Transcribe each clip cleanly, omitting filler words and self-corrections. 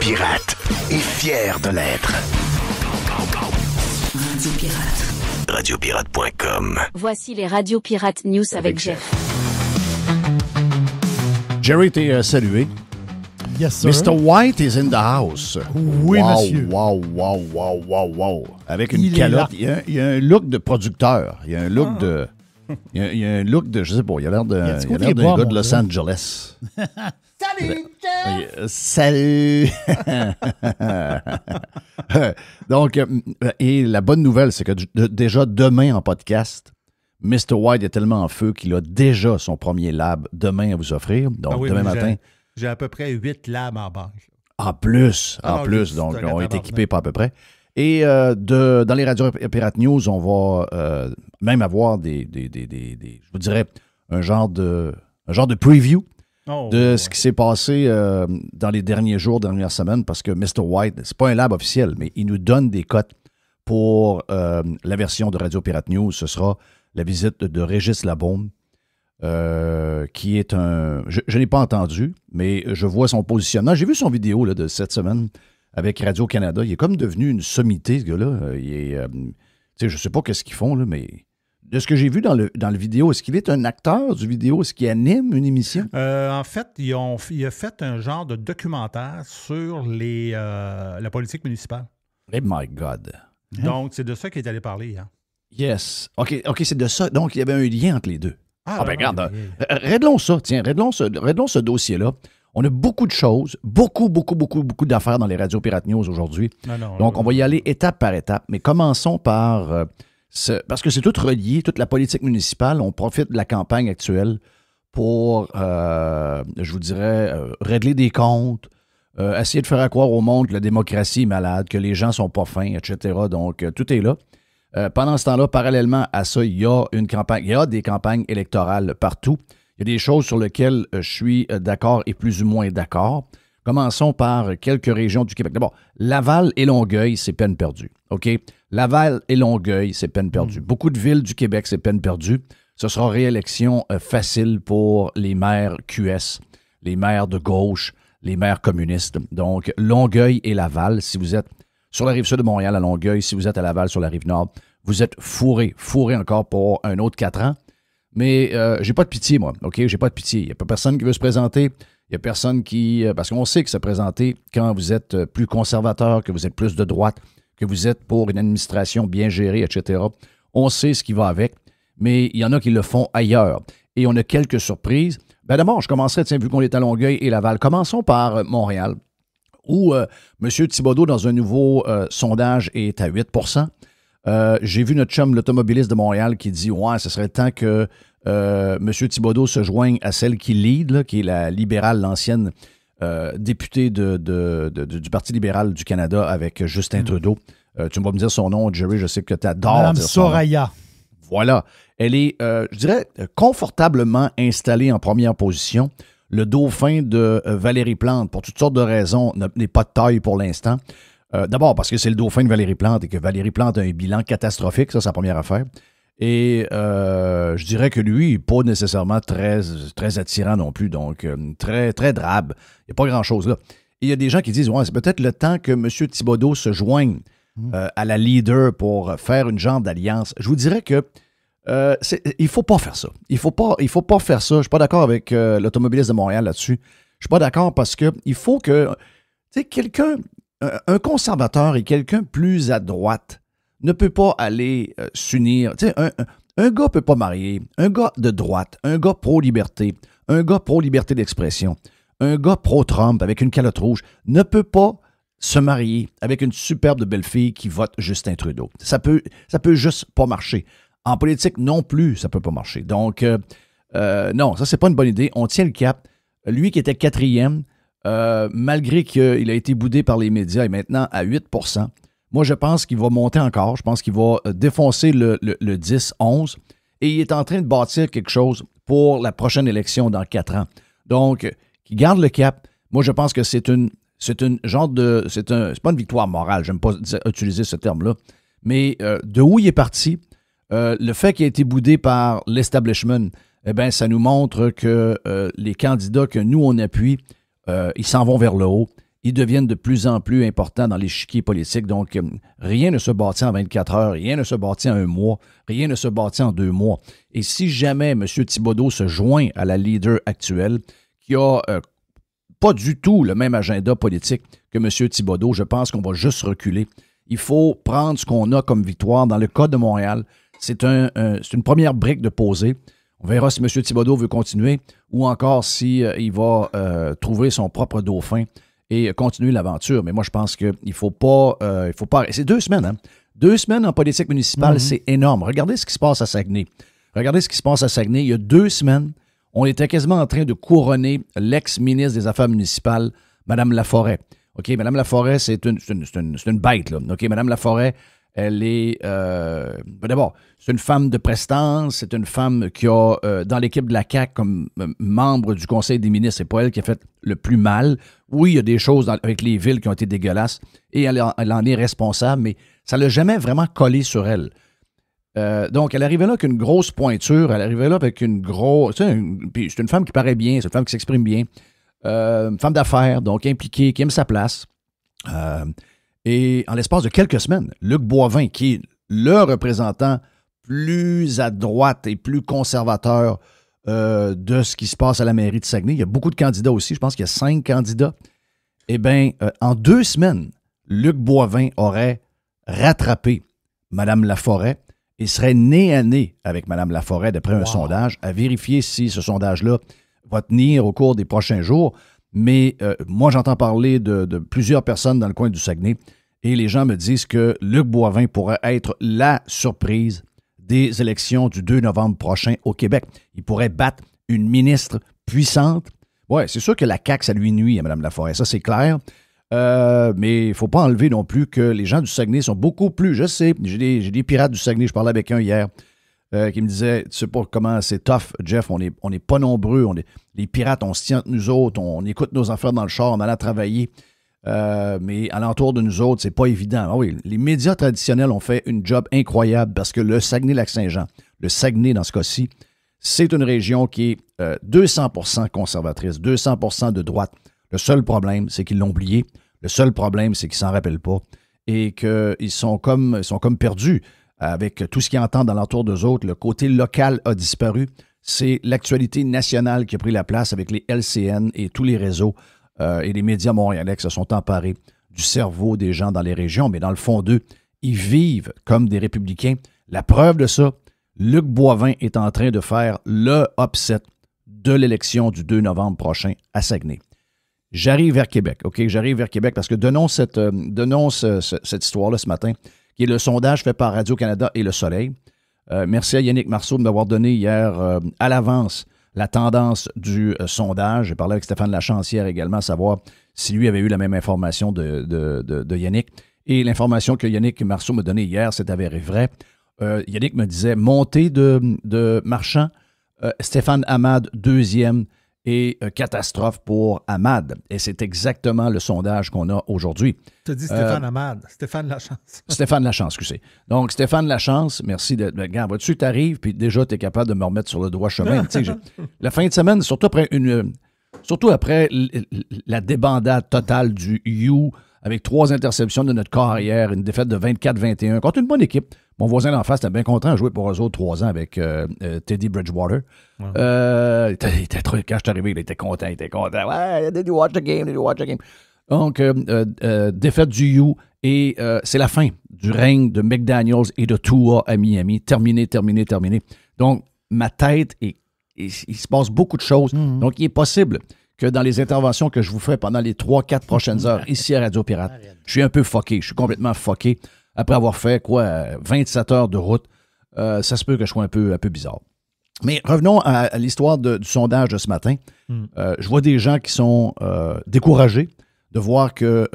pirate et fier de l'être. Radio Pirate. Radiopirate.com. Voici les Radio Pirate News avec Jeff. Jerry, t'es salué. Yes, sir. Mr. White is in the house. Oui, monsieur. Wow. Avec une Il est calotte. là. Il y a un look de producteur. Il y a un look de... Il y a un look de... Je sais pas, il a l'air d'un gars de Los Angeles. Salut! Donc, et la bonne nouvelle, c'est que déjà demain en podcast, Mr. White est tellement en feu qu'il a déjà son premier lab demain à vous offrir. Donc, demain matin... J'ai à peu près 8 labs en banque. En plus, donc on est équipés pas à peu près. Et dans les Radio Pirate News, on va même avoir des je vous dirais, un genre de preview de ce qui s'est passé dans les derniers jours, dernières semaines, parce que Mr. White, c'est pas un lab officiel, mais il nous donne des cotes pour la version de Radio Pirate News. Ce sera la visite de Régis Labaume, qui est un... Je n'ai pas entendu, mais je vois son positionnement. J'ai vu son vidéo là, de cette semaine avec Radio-Canada. Il est comme devenu une sommité, ce gars-là. Il est... je ne sais pas qu'est-ce qu'ils font, là, mais de ce que j'ai vu dans le vidéo, est-ce qu'il est un acteur du vidéo? Est-ce qu'il anime une émission? En fait, il a fait un genre de documentaire sur la politique municipale. Oh my God! Donc, c'est de ça qu'il est allé parler. Hein. Yes. OK, c'est de ça. Donc, il y avait un lien entre les deux. Ben regarde, réglons ça. Tiens, réglons ce dossier-là. On a beaucoup de choses, beaucoup d'affaires dans les Radio Pirate News aujourd'hui. Donc, on va y aller étape par étape. Mais commençons par... parce que c'est tout relié, toute la politique municipale. On profite de la campagne actuelle pour, je vous dirais, régler des comptes, essayer de faire croire au monde que la démocratie est malade, que les gens sont pas fins, etc. Donc, tout est là. Pendant ce temps-là, parallèlement à ça, il y a des campagnes électorales partout. Il y a des choses sur lesquelles je suis d'accord et plus ou moins d'accord. Commençons par quelques régions du Québec. D'abord, Laval et Longueuil, c'est peine perdue. OK? Laval et Longueuil, c'est peine perdue. Beaucoup de villes du Québec, c'est peine perdue. Ce sera réélection facile pour les maires QS, les maires de gauche, les maires communistes. Donc, Longueuil et Laval, si vous êtes sur la rive sud de Montréal, à Longueuil, si vous êtes à Laval, sur la rive nord, vous êtes fourré encore pour un autre 4 ans. Mais j'ai pas de pitié, moi, OK? J'ai pas de pitié. Il n'y a pas personne qui veut se présenter. Il n'y a personne qui... parce qu'on sait que se présenter quand vous êtes plus conservateur, que vous êtes plus de droite, que vous êtes pour une administration bien gérée, etc. On sait ce qui va avec, mais il y en a qui le font ailleurs. Et on a quelques surprises. D'abord, je commencerai, vu qu'on est à Longueuil et Laval, commençons par Montréal, où M. Thibodeau, dans un nouveau sondage, est à 8 J'ai vu notre chum, l'automobiliste de Montréal, qui dit « Ouais, ce serait le temps que M. Thibodeau se joigne à celle qui lead, là, qui est la libérale, l'ancienne députée du Parti libéral du Canada avec Justin Trudeau. Tu vas me dire son nom, Jerry, je sais que tu adores Madame dire son nom. Soraya. Voilà. Elle est, je dirais, confortablement installée en première position. Le dauphin de Valérie Plante, pour toutes sortes de raisons, n'est pas de taille pour l'instant. D'abord parce que c'est le dauphin de Valérie Plante et que Valérie Plante a un bilan catastrophique, ça c'est la première affaire. Et je dirais que lui, il n'est pas nécessairement très attirant non plus, donc très, très drabe. Il n'y a pas grand-chose là. Et il y a des gens qui disent, ouais, c'est peut-être le temps que M. Thibodeau se joigne à la leader pour faire une genre d'alliance. Je vous dirais que il ne faut pas faire ça. Il faut pas faire ça. Je ne suis pas d'accord avec l'automobiliste de Montréal là-dessus. Je ne suis pas d'accord parce que il faut que, quelqu'un, un conservateur et quelqu'un plus à droite ne peut pas aller s'unir. Un gars ne peut pas marier. Un gars de droite, un gars pro-liberté, un gars pro-liberté d'expression, un gars pro-Trump avec une calotte rouge ne peut pas se marier avec une superbe belle fille qui vote Justin Trudeau. Ça peut juste pas marcher. En politique non plus, ça peut pas marcher. Donc, non, ça, c'est pas une bonne idée. On tient le cap. Lui qui était 4e, malgré qu'il a été boudé par les médias, est maintenant à 8 %. Moi, je pense qu'il va monter encore. Je pense qu'il va défoncer le 10-11. Et il est en train de bâtir quelque chose pour la prochaine élection dans 4 ans. Donc, qu'il garde le cap. Moi, je pense que c'est pas une victoire morale. J'aime pas utiliser ce terme-là. Mais de où il est parti, le fait qu'il ait été boudé par l'establishment, eh bien, ça nous montre que les candidats que nous, on appuie, ils s'en vont vers le haut ils deviennent de plus en plus importants dans l'échiquier politique. Donc, rien ne se bâtit en 24 heures, rien ne se bâtit en un mois, rien ne se bâtit en 2 mois. Et si jamais M. Thibodeau se joint à la leader actuelle, qui a pas du tout le même agenda politique que M. Thibodeau, je pense qu'on va juste reculer. Il faut prendre ce qu'on a comme victoire. Dans le cas de Montréal, c'est une première brique de poser. On verra si M. Thibodeau veut continuer ou encore s'il va trouver son propre dauphin et continuer l'aventure. Mais moi, je pense qu'il ne faut pas... C'est 2 semaines, hein? 2 semaines en politique municipale, c'est énorme. Regardez ce qui se passe à Saguenay. Il y a 2 semaines, on était quasiment en train de couronner l'ex-ministre des Affaires municipales, Mme Laforêt. OK, Mme Laforêt, c'est une bête, là. OK, Mme Laforêt, elle est... d'abord, c'est une femme de prestance, c'est une femme qui a, dans l'équipe de la CAQ, comme membre du Conseil des ministres, c'est pas elle qui a fait le plus mal. Oui, il y a des choses avec les villes qui ont été dégueulasses, et elle en est responsable, mais ça ne l'a jamais vraiment collé sur elle. Donc, elle arrivait là avec une grosse pointure, elle arrivait là avec une grosse... Puis c'est une femme qui paraît bien, c'est une femme qui s'exprime bien, une femme d'affaires, donc impliquée, qui aime sa place. Et en l'espace de quelques semaines, Luc Boivin, qui est le représentant plus à droite et plus conservateur de ce qui se passe à la mairie de Saguenay, il y a beaucoup de candidats aussi, je pense qu'il y a 5 candidats. Eh bien, en 2 semaines, Luc Boivin aurait rattrapé Mme Laforêt et serait nez à nez avec Mme Laforêt d'après un sondage, à vérifier si ce sondage-là va tenir au cours des prochains jours. Mais moi, j'entends parler de plusieurs personnes dans le coin du Saguenay et les gens me disent que Luc Boivin pourrait être la surprise des élections du 2 novembre prochain au Québec. Il pourrait battre une ministre puissante. Oui, c'est sûr que la CAQ, ça lui nuit à Mme Laforêt, ça c'est clair. Mais il ne faut pas enlever non plus que les gens du Saguenay sont beaucoup plus... Je sais, j'ai des pirates du Saguenay, je parlais avec un hier, qui me disait, tu sais pas comment c'est tough, Jeff, on est pas nombreux, les pirates, on se tient entre nous autres, on écoute nos affaires dans le char, on allait travailler, mais alentour de nous autres, c'est pas évident. Ah oui, les médias traditionnels ont fait une job incroyable parce que le Saguenay-Lac-Saint-Jean, le Saguenay dans ce cas-ci, c'est une région qui est 200% conservatrice, 200% de droite. Le seul problème, c'est qu'ils l'ont oublié. Le seul problème, c'est qu'ils s'en rappellent pas et qu'ils sont comme perdus. Avec tout ce qu'ils entendent alentour d'eux autres, le côté local a disparu. C'est l'actualité nationale qui a pris la place avec les LCN et tous les réseaux et les médias montréalais qui se sont emparés du cerveau des gens dans les régions. Mais dans le fond d'eux, ils vivent comme des républicains. La preuve de ça, Luc Boivin est en train de faire le upset de l'élection du 2 novembre prochain à Saguenay. J'arrive vers Québec, OK? J'arrive vers Québec parce que donnons cette histoire-là ce matin, qui est le sondage fait par Radio-Canada et Le Soleil. Merci à Yannick Marceau de m'avoir donné hier à l'avance la tendance du sondage. J'ai parlé avec Stéphane Lachance hier également, savoir si lui avait eu la même information de Yannick. Et l'information que Yannick Marceau m'a donnée hier s'est avérée vraie. Yannick me disait montée de Marchand, Stéphane Hamad, 2e, et catastrophe pour Hamad. Et c'est exactement le sondage qu'on a aujourd'hui. Tu as dit Stéphane Hamad, Stéphane Lachance. Stéphane Lachance, excusez. Donc, Stéphane Lachance, merci de... Regarde, vois-tu, t'arrives, puis déjà, tu es capable de me remettre sur le droit chemin. La fin de semaine, surtout après la débandade totale du U, avec 3 interceptions de notre carrière, une défaite de 24-21, contre une bonne équipe. Mon voisin d'en face était bien content de jouer pour eux autres 3 ans avec Teddy Bridgewater. Ouais. Quand je suis arrivé, il était content. Ouais, did you watch the game? Donc, défaite du U et c'est la fin du règne de McDaniels et de Tua à Miami. Terminé. Donc, ma tête, il se passe beaucoup de choses. Mm-hmm. Donc, il est possible que dans les interventions que je vous fais pendant les 3-4 prochaines heures ici à Radio Pirate, je suis un peu fucké. Je suis complètement fucké. Après avoir fait, 27 heures de route, ça se peut que je sois un peu bizarre. Mais revenons à l'histoire du sondage de ce matin. Je vois des gens qui sont découragés de voir que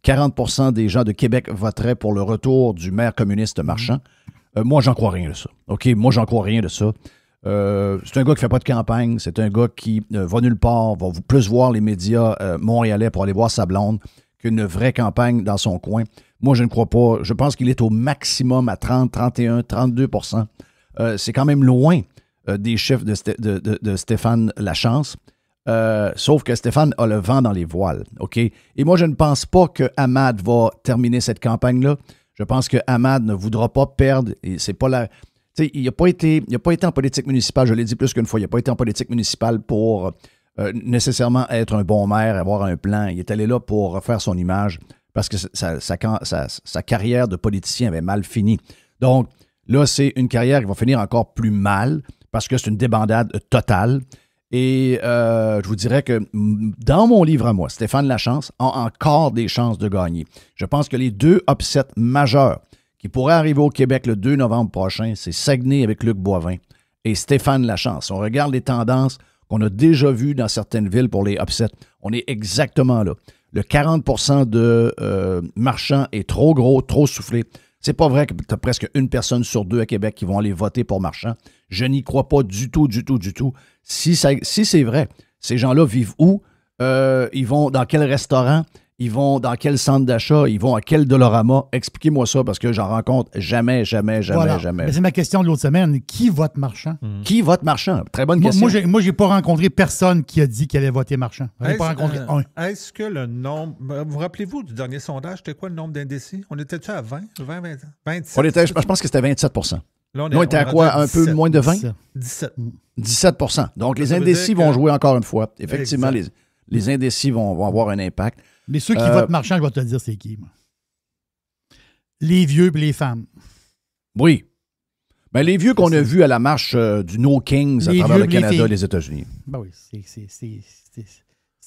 40% des gens de Québec voteraient pour le retour du maire communiste Marchand. Moi, j'en crois rien de ça. OK? Moi, j'en crois rien de ça. C'est un gars qui fait pas de campagne. C'est un gars qui va nulle part, va plus voir les médias montréalais pour aller voir sa blonde qu'une vraie campagne dans son coin. Moi, je ne crois pas. Je pense qu'il est au maximum à 30, 31, 32%. C'est quand même loin des chiffres de Stéphane Lachance. Sauf que Stéphane a le vent dans les voiles, OK? Et moi, je ne pense pas que Ahmad va terminer cette campagne-là. Je pense que Ahmad ne voudra pas perdre. Et c'est pas la... Tu sais, il n'a pas été en politique municipale, je l'ai dit plus qu'une fois, il n'a pas été en politique municipale pour nécessairement être un bon maire, avoir un plan. Il est allé là pour refaire son image parce que sa carrière de politicien avait mal fini. Donc, là, c'est une carrière qui va finir encore plus mal parce que c'est une débandade totale. Et je vous dirais que dans mon livre à moi, Stéphane Lachance a encore des chances de gagner. Je pense que les deux upsets majeurs qui pourraient arriver au Québec le 2 novembre prochain, c'est Saguenay avec Luc Boivin et Stéphane Lachance. On regarde les tendances qu'on a déjà vues dans certaines villes pour les upsets. On est exactement là. Le 40% de marchands est trop gros, trop soufflé. C'est pas vrai que tu as presque une personne sur deux à Québec qui vont aller voter pour Marchand. Je n'y crois pas du tout. Si c'est vrai, ces gens-là vivent où? Ils vont dans quel restaurant? Ils vont dans quel centre d'achat? Ils vont à quel Dollarama? Expliquez-moi ça parce que j'en rencontre jamais. Voilà. Mais c'est ma question de l'autre semaine. Qui vote Marchand? Qui vote Marchand? Très bonne question. Moi, j'ai pas rencontré personne qui a dit qu'elle allait voter Marchand. J'ai pas rencontré un. Est-ce que le nombre... Vous rappelez-vous du dernier sondage? C'était quoi le nombre d'indécis? On était-tu à 20? 27? Je pense que c'était 27 %. Là, on était à quoi? Un peu moins de 20? 17 %. Donc, les indécis vont jouer encore une fois. Effectivement, les indécis vont avoir un impact. Mais ceux qui votent Marchand, je vais te dire c'est qui, moi. Les vieux et les femmes. Oui. Ben, les vieux qu'on a vus à la marche du No Kings à travers le Canada et les États-Unis. Ben oui, c'est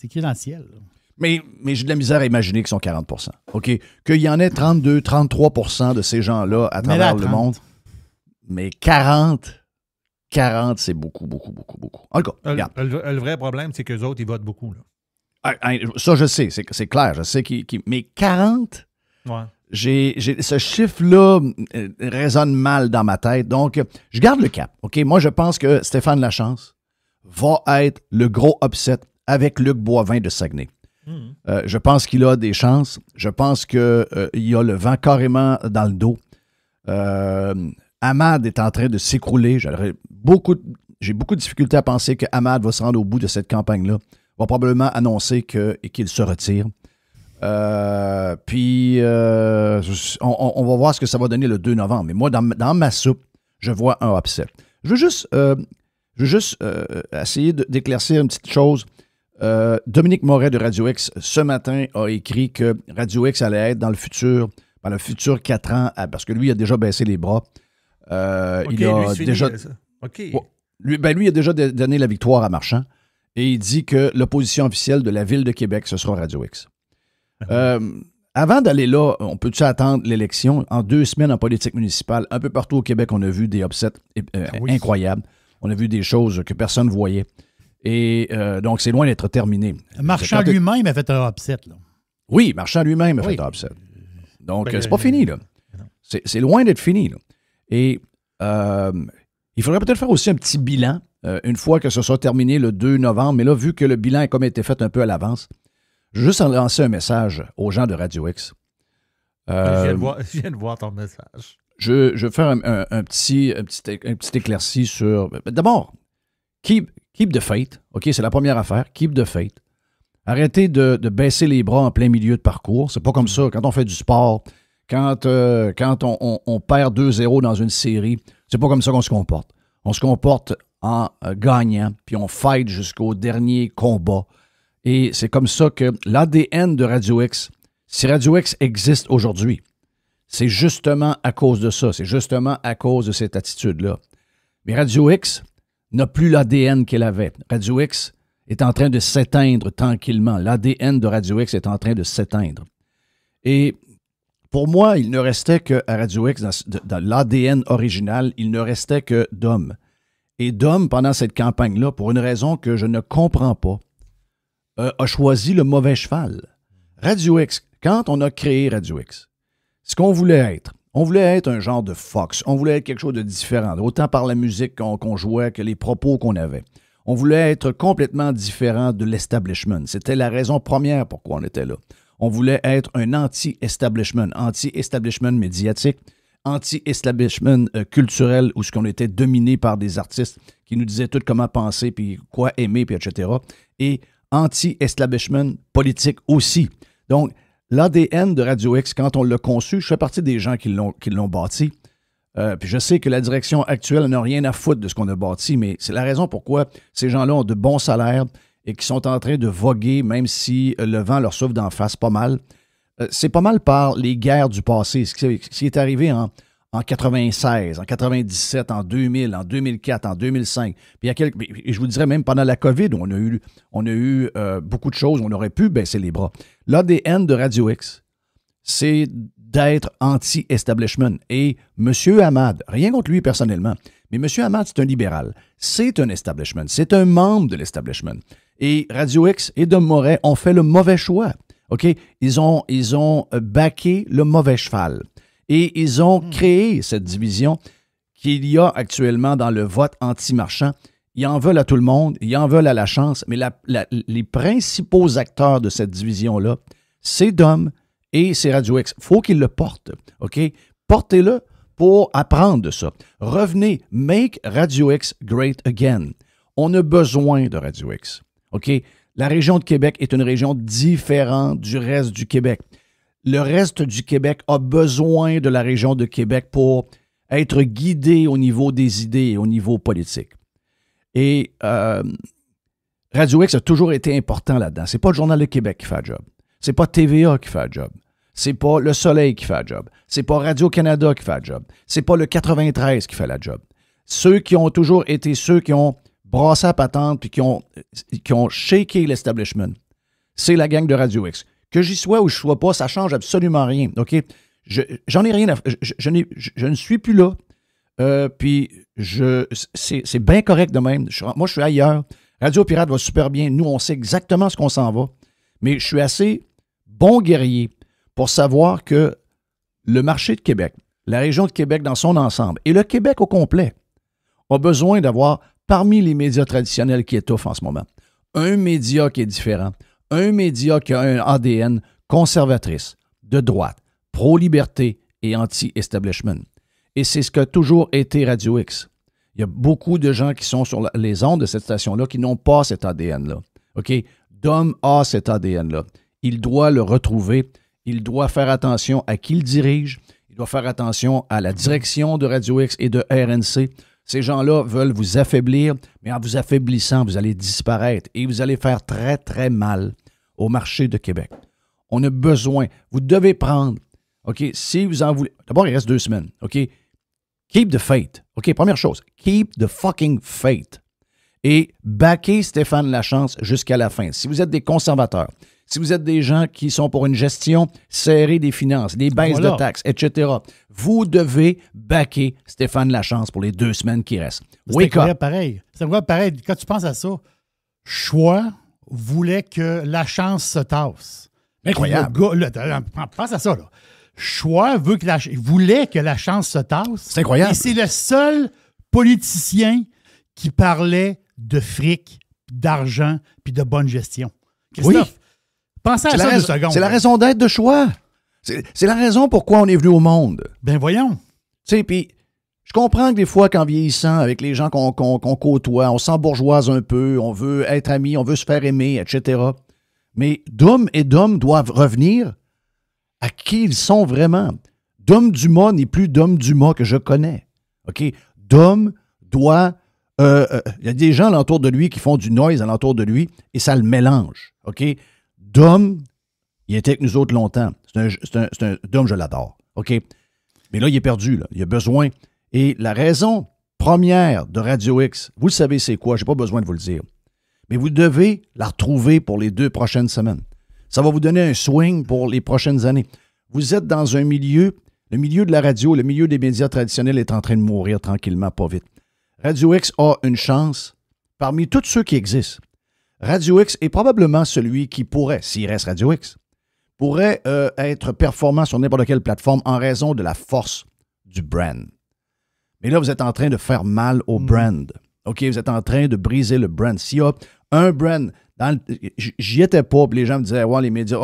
qui dans le ciel. Là. Mais j'ai de la misère à imaginer qu'ils sont 40 %. OK? Qu'il y en ait 32, 33 % de ces gens-là à travers le monde. Mais 40, c'est beaucoup. En tout cas, regarde. Le vrai problème, c'est qu'eux autres, ils votent beaucoup. Là. Ça, je sais, c'est clair. Je sais mais 40, ouais. Ce chiffre-là résonne mal dans ma tête. Donc, je garde le cap. OK? Moi, je pense que Stéphane Lachance va être le gros upset avec Luc Boivin de Saguenay. Je pense qu'il a des chances. Je pense qu'il a le vent carrément dans le dos. Ahmad est en train de s'écrouler. J'ai beaucoup de difficultés à penser que Ahmad va se rendre au bout de cette campagne-là. Va probablement annoncer qu'il se retire. Puis, on va voir ce que ça va donner le 2 novembre. Mais moi, dans ma soupe, je vois un upset. Je veux juste essayer d'éclaircir une petite chose. Dominique Moret de Radio X, ce matin, a écrit que Radio X allait être dans le futur 4 ans, parce que lui, il a déjà baissé les bras. Il a déjà... Lui a déjà donné la victoire à Marchand. Et il dit que l'opposition officielle de la Ville de Québec, ce sera Radio X. Avant d'aller là, on peut-tu attendre l'élection? En 2 semaines en politique municipale, un peu partout au Québec, on a vu des upsets incroyables. On a vu des choses que personne ne voyait. Et donc, c'est loin d'être terminé. Marchand lui-même a fait un upset. Là. Oui, Marchand lui-même a fait un upset. Donc, c'est pas fini, là. C'est loin d'être fini, là. Et il faudrait peut-être faire aussi un petit bilan une fois que ce soit terminé le 2 novembre. Mais là, vu que le bilan a comme été fait un peu à l'avance, je vais juste en lancer un message aux gens de Radio X. Je viens de voir ton message. Je vais faire un petit éclairci sur... D'abord, keep the faith. OK, c'est la première affaire. Keep the faith. Arrêtez de baisser les bras en plein milieu de parcours. C'est pas comme ça. Quand on fait du sport, quand on perd 2-0 dans une série, c'est pas comme ça qu'on se comporte. On se comporte en gagnant, puis on fight jusqu'au dernier combat. Et c'est comme ça que l'ADN de Radio X, si Radio X existe aujourd'hui, c'est justement à cause de ça. C'est justement à cause de cette attitude-là. Mais Radio X n'a plus l'ADN qu'elle avait. Radio X est en train de s'éteindre tranquillement. L'ADN de Radio X est en train de s'éteindre. Et pour moi, il ne restait qu'à Radio X, dans l'ADN original, il ne restait que Dom. Et Dom, pendant cette campagne-là, pour une raison que je ne comprends pas, a choisi le mauvais cheval. Radio X, quand on a créé Radio X, ce qu'on voulait être un genre de Fox. On voulait être quelque chose de différent, autant par la musique qu'on jouait que les propos qu'on avait. On voulait être complètement différent de l'establishment. C'était la raison première pourquoi on était là. On voulait être un anti-establishment médiatique, anti-establishment culturel où ce qu'on était dominé par des artistes qui nous disaient tout comment penser, puis quoi aimer, puis etc. Et anti-establishment politique aussi. Donc, l'ADN de Radio X, quand on l'a conçu, je fais partie des gens qui l'ont bâti. Puis je sais que la direction actuelle n'a rien à foutre de ce qu'on a bâti, mais c'est la raison pourquoi ces gens-là ont de bons salaires et qui sont en train de voguer, même si le vent leur souffle d'en face pas mal. C'est pas mal par les guerres du passé, ce qui est arrivé en 96, en 97, en 2000, en 2004, en 2005. Puis et je vous dirais même pendant la COVID, on a eu beaucoup de choses, on aurait pu baisser les bras. L'ADN de Radio X, c'est d'être anti-establishment. Et M. Hamad, rien contre lui personnellement, mais M. Hamad, c'est un libéral. C'est un establishment. C'est un membre de l'establishment. Et Radio X et Dom Moret ont fait le mauvais choix. OK? Ils ont backé le mauvais cheval. Et ils ont créé cette division qu'il y a actuellement dans le vote anti-marchand. Ils en veulent à tout le monde, ils en veulent à la chance, mais les principaux acteurs de cette division-là, c'est Dom et c'est Radio X. Il faut qu'ils le portent, OK? Portez-le pour apprendre de ça. Revenez, make Radio X great again. On a besoin de Radio X, OK? La région de Québec est une région différente du reste du Québec. Le reste du Québec a besoin de la région de Québec pour être guidé au niveau des idées et au niveau politique. Et Radio X a toujours été important là-dedans. C'est pas le Journal de Québec qui fait le job. C'est pas TVA qui fait le job. C'est pas Le Soleil qui fait le job. C'est pas Radio-Canada qui fait le job. C'est pas le 93 qui fait la job. Ceux qui ont toujours été ceux qui ont brassé la patente puis qui ont shaké l'establishment, c'est la gang de Radio X. Que j'y sois ou je ne sois pas, ça ne change absolument rien. OK? J'en ai rien à... Je ne suis plus là. Puis c'est bien correct de même. Moi, je suis ailleurs. Radio Pirate va super bien. Nous, on sait exactement ce qu'on s'en va. Mais je suis assez bon guerrier pour savoir que le marché de Québec, la région de Québec dans son ensemble, et le Québec au complet, a besoin d'avoir, parmi les médias traditionnels qui étouffent en ce moment, un média qui est différent, un média qui a un ADN conservatrice, de droite, pro-liberté et anti-establishment. Et c'est ce qu'a toujours été Radio X. Il y a beaucoup de gens qui sont sur les ondes de cette station-là qui n'ont pas cet ADN-là. OK? Dom a cet ADN-là. Il doit le retrouver. Il doit faire attention à qui il dirige. Il doit faire attention à la direction de Radio X et de RNC. Ces gens-là veulent vous affaiblir, mais en vous affaiblissant, vous allez disparaître et vous allez faire très, très mal au marché de Québec. On a besoin. Vous devez prendre, OK, si vous en voulez... D'abord, il reste 2 semaines, OK? Keep the faith. OK, première chose, keep the fucking faith. Et backez Stéphane Lachance jusqu'à la fin. Si vous êtes des conservateurs, si vous êtes des gens qui sont pour une gestion serrée des finances, des baisses de taxes, etc., vous devez backer Stéphane Lachance pour les 2 semaines qui restent. Wake up! Pareil. C'est vrai, pareil. Quand tu penses à ça, Choix voulait que Lachance se tasse. Incroyable. Pense à ça, là. Choix voulait que Lachance se tasse. C'est incroyable. Et c'est le seul politicien qui parlait de fric, d'argent puis de bonne gestion. Christophe, pensez à ça 2 secondes. C'est la raison d'être de Choix. C'est la raison pourquoi on est venu au monde. Ben voyons. Tu sais, puis je comprends que des fois, qu'en vieillissant, avec les gens qu'on côtoie, on s'embourgeoise un peu, on veut être amis, on veut se faire aimer, etc. Mais Dom et Dom doivent revenir à qui ils sont vraiment. Dom Dumas n'est plus Dom Dumas que je connais. OK? Dom doit... y a des gens alentour de lui qui font du noise alentour de lui et ça le mélange. OK? Dom, il était avec nous autres longtemps. Dom, je l'adore. OK? Mais là, il est perdu. Là. Il a besoin... Et la raison première de Radio X, vous le savez c'est quoi, je n'ai pas besoin de vous le dire. Mais vous devez la retrouver pour les 2 prochaines semaines. Ça va vous donner un swing pour les prochaines années. Vous êtes dans un milieu, le milieu de la radio, le milieu des médias traditionnels est en train de mourir tranquillement, pas vite. Radio X a une chance parmi tous ceux qui existent. Radio X est probablement celui qui pourrait, s'il reste Radio X, pourrait être performant sur n'importe quelle plateforme en raison de la force du brand. Mais là, vous êtes en train de faire mal au brand. OK, vous êtes en train de briser le brand. S'il y a un brand, j'y étais pas, puis les gens me disaient, ouais, les médias,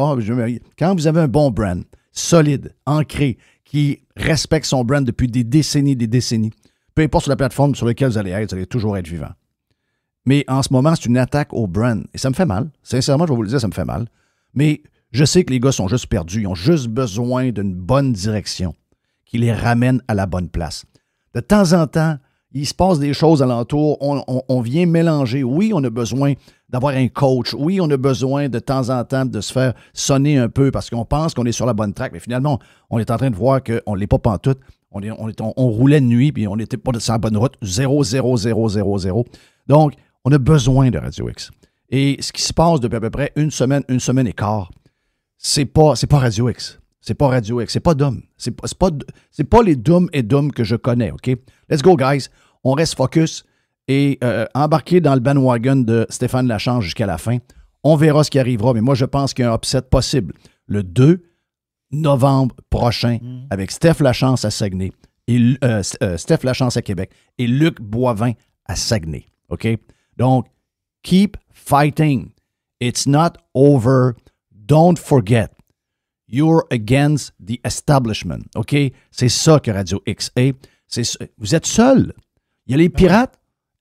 quand vous avez un bon brand, solide, ancré, qui respecte son brand depuis des décennies. Peu importe sur la plateforme sur laquelle vous allez toujours être vivant. Mais en ce moment, c'est une attaque au brand. Et ça me fait mal. Sincèrement, je vais vous le dire, ça me fait mal. Mais je sais que les gars sont juste perdus. Ils ont juste besoin d'une bonne direction qui les ramène à la bonne place. De temps en temps, il se passe des choses alentour. On vient mélanger. Oui, on a besoin d'avoir un coach. Oui, on a besoin de temps en temps de se faire sonner un peu parce qu'on pense qu'on est sur la bonne track. Mais finalement, on est en train de voir qu'on ne l'est pas pantoute. On roulait de nuit puis on n'était pas sur la bonne route. 0, 0, 0, 0, 0. Donc, on a besoin de Radio X. Et ce qui se passe depuis à peu près une semaine et quart, c'est pas Radio X. C'est pas Radio X. C'est pas Dom. C'est pas les Dom et Dom que je connais, OK? Let's go, guys. On reste focus et embarqué dans le bandwagon de Stéphane Lachance jusqu'à la fin. On verra ce qui arrivera, mais moi, je pense qu'il y a un upset possible le 2 novembre prochain avec Steph Lachance à Saguenay, et Steph Lachance à Québec et Luc Boivin à Saguenay, OK? Donc, keep fighting. It's not over. Don't forget. You're against the establishment. OK? C'est ça que Radio X est. Vous êtes seuls. Il y a les pirates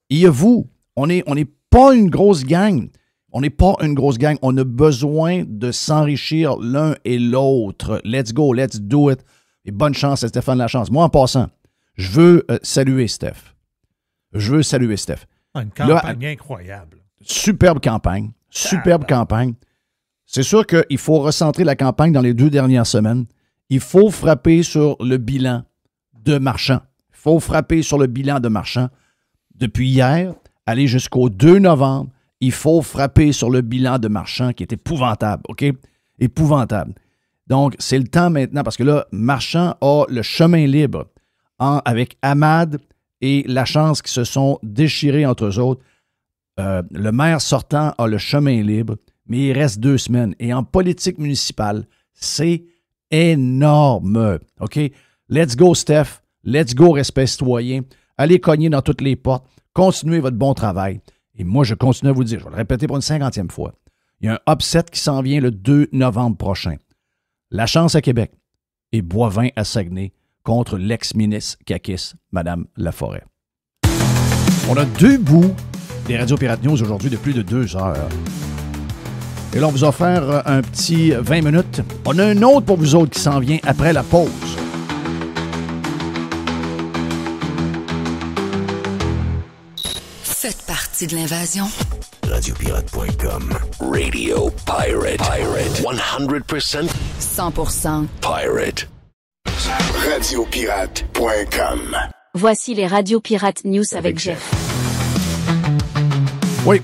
et il y a vous. On n'est pas une grosse gang. On n'est pas une grosse gang. On a besoin de s'enrichir l'un et l'autre. Let's go. Let's do it. Et bonne chance à Stéphane Lachance. Moi, en passant, je veux saluer Steph. Une campagne incroyable. Superbe campagne. C'est sûr qu'il faut recentrer la campagne dans les 2 dernières semaines. Il faut frapper sur le bilan de Marchand. Depuis hier, aller jusqu'au 2 novembre, il faut frapper sur le bilan de Marchand qui est épouvantable, OK? Épouvantable. Donc, c'est le temps maintenant, parce que là, Marchand a le chemin libre avec Ahmad et Lachance qui se sont déchirés entre eux autres. Le maire sortant a le chemin libre, mais il reste 2 semaines. Et en politique municipale, c'est énorme. OK? Let's go, Steph. Let's go, respect citoyen. Allez cogner dans toutes les portes. Continuez votre bon travail. Et moi, je continue à vous dire, je vais le répéter pour une 50e fois, il y a un upset qui s'en vient le 2 novembre prochain. Lachance à Québec et Boivin à Saguenay contre l'ex-ministre Kakis, Mme Laforêt. On a 2 bouts des Radio Pirate News aujourd'hui de plus de 2 heures. Et là, on vous a offert un petit 20 minutes. On a un autre pour vous autres qui s'en vient après la pause. Faites partie de l'invasion. Radiopirate.com. Radio Pirate. 100% 100% Pirate. Radiopirate.com. Voici les Radio Pirate News avec Jeff. Oui,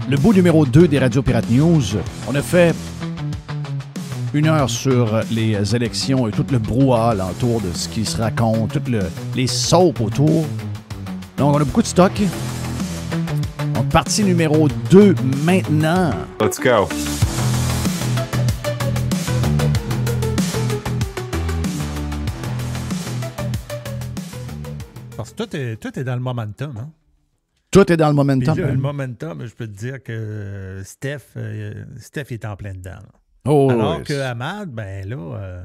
le bout numéro 2 des Radio Pirate News. On a fait 1 heure sur les élections et tout le brouhaha autour de ce qui se raconte, toutes les soaps autour. Donc, on a beaucoup de stock. Donc, partie numéro 2 maintenant. Let's go. Parce que tout est dans le momentum, hein? Tout est dans le momentum. Puis là, le momentum, je peux te dire que Steph est en plein dedans. Oh, alors oui. que Ahmad, ben là...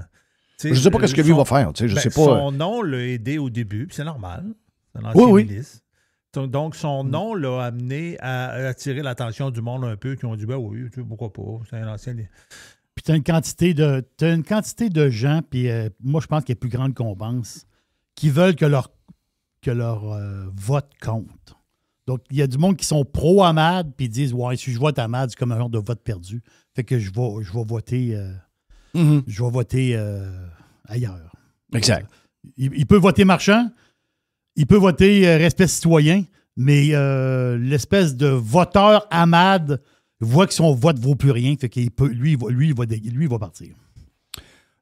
je ne sais pas ce que lui va faire. Je sais pas. Son nom l'a aidé au début, puis c'est normal. C'est un ancien milice. Donc, son nom l'a amené à attirer l'attention du monde un peu, qui ont dit, ben oui, pourquoi pas, c'est un ancien... Puis tu as une quantité de gens, puis moi, je pense qu'il y a plus grande qu'on pense, qui veulent que leur vote compte. Donc, il y a du monde qui sont pro-Ahmad, puis ils disent, ouais, si je vote Ahmad, c'est comme un genre de vote perdu. Fait que je vais voter, ailleurs. Exact. Il peut voter Marchand, il peut voter respect citoyen, mais l'espèce de voteur Ahmad voit que son vote ne vaut plus rien, fait qu'il peut, lui, il va partir.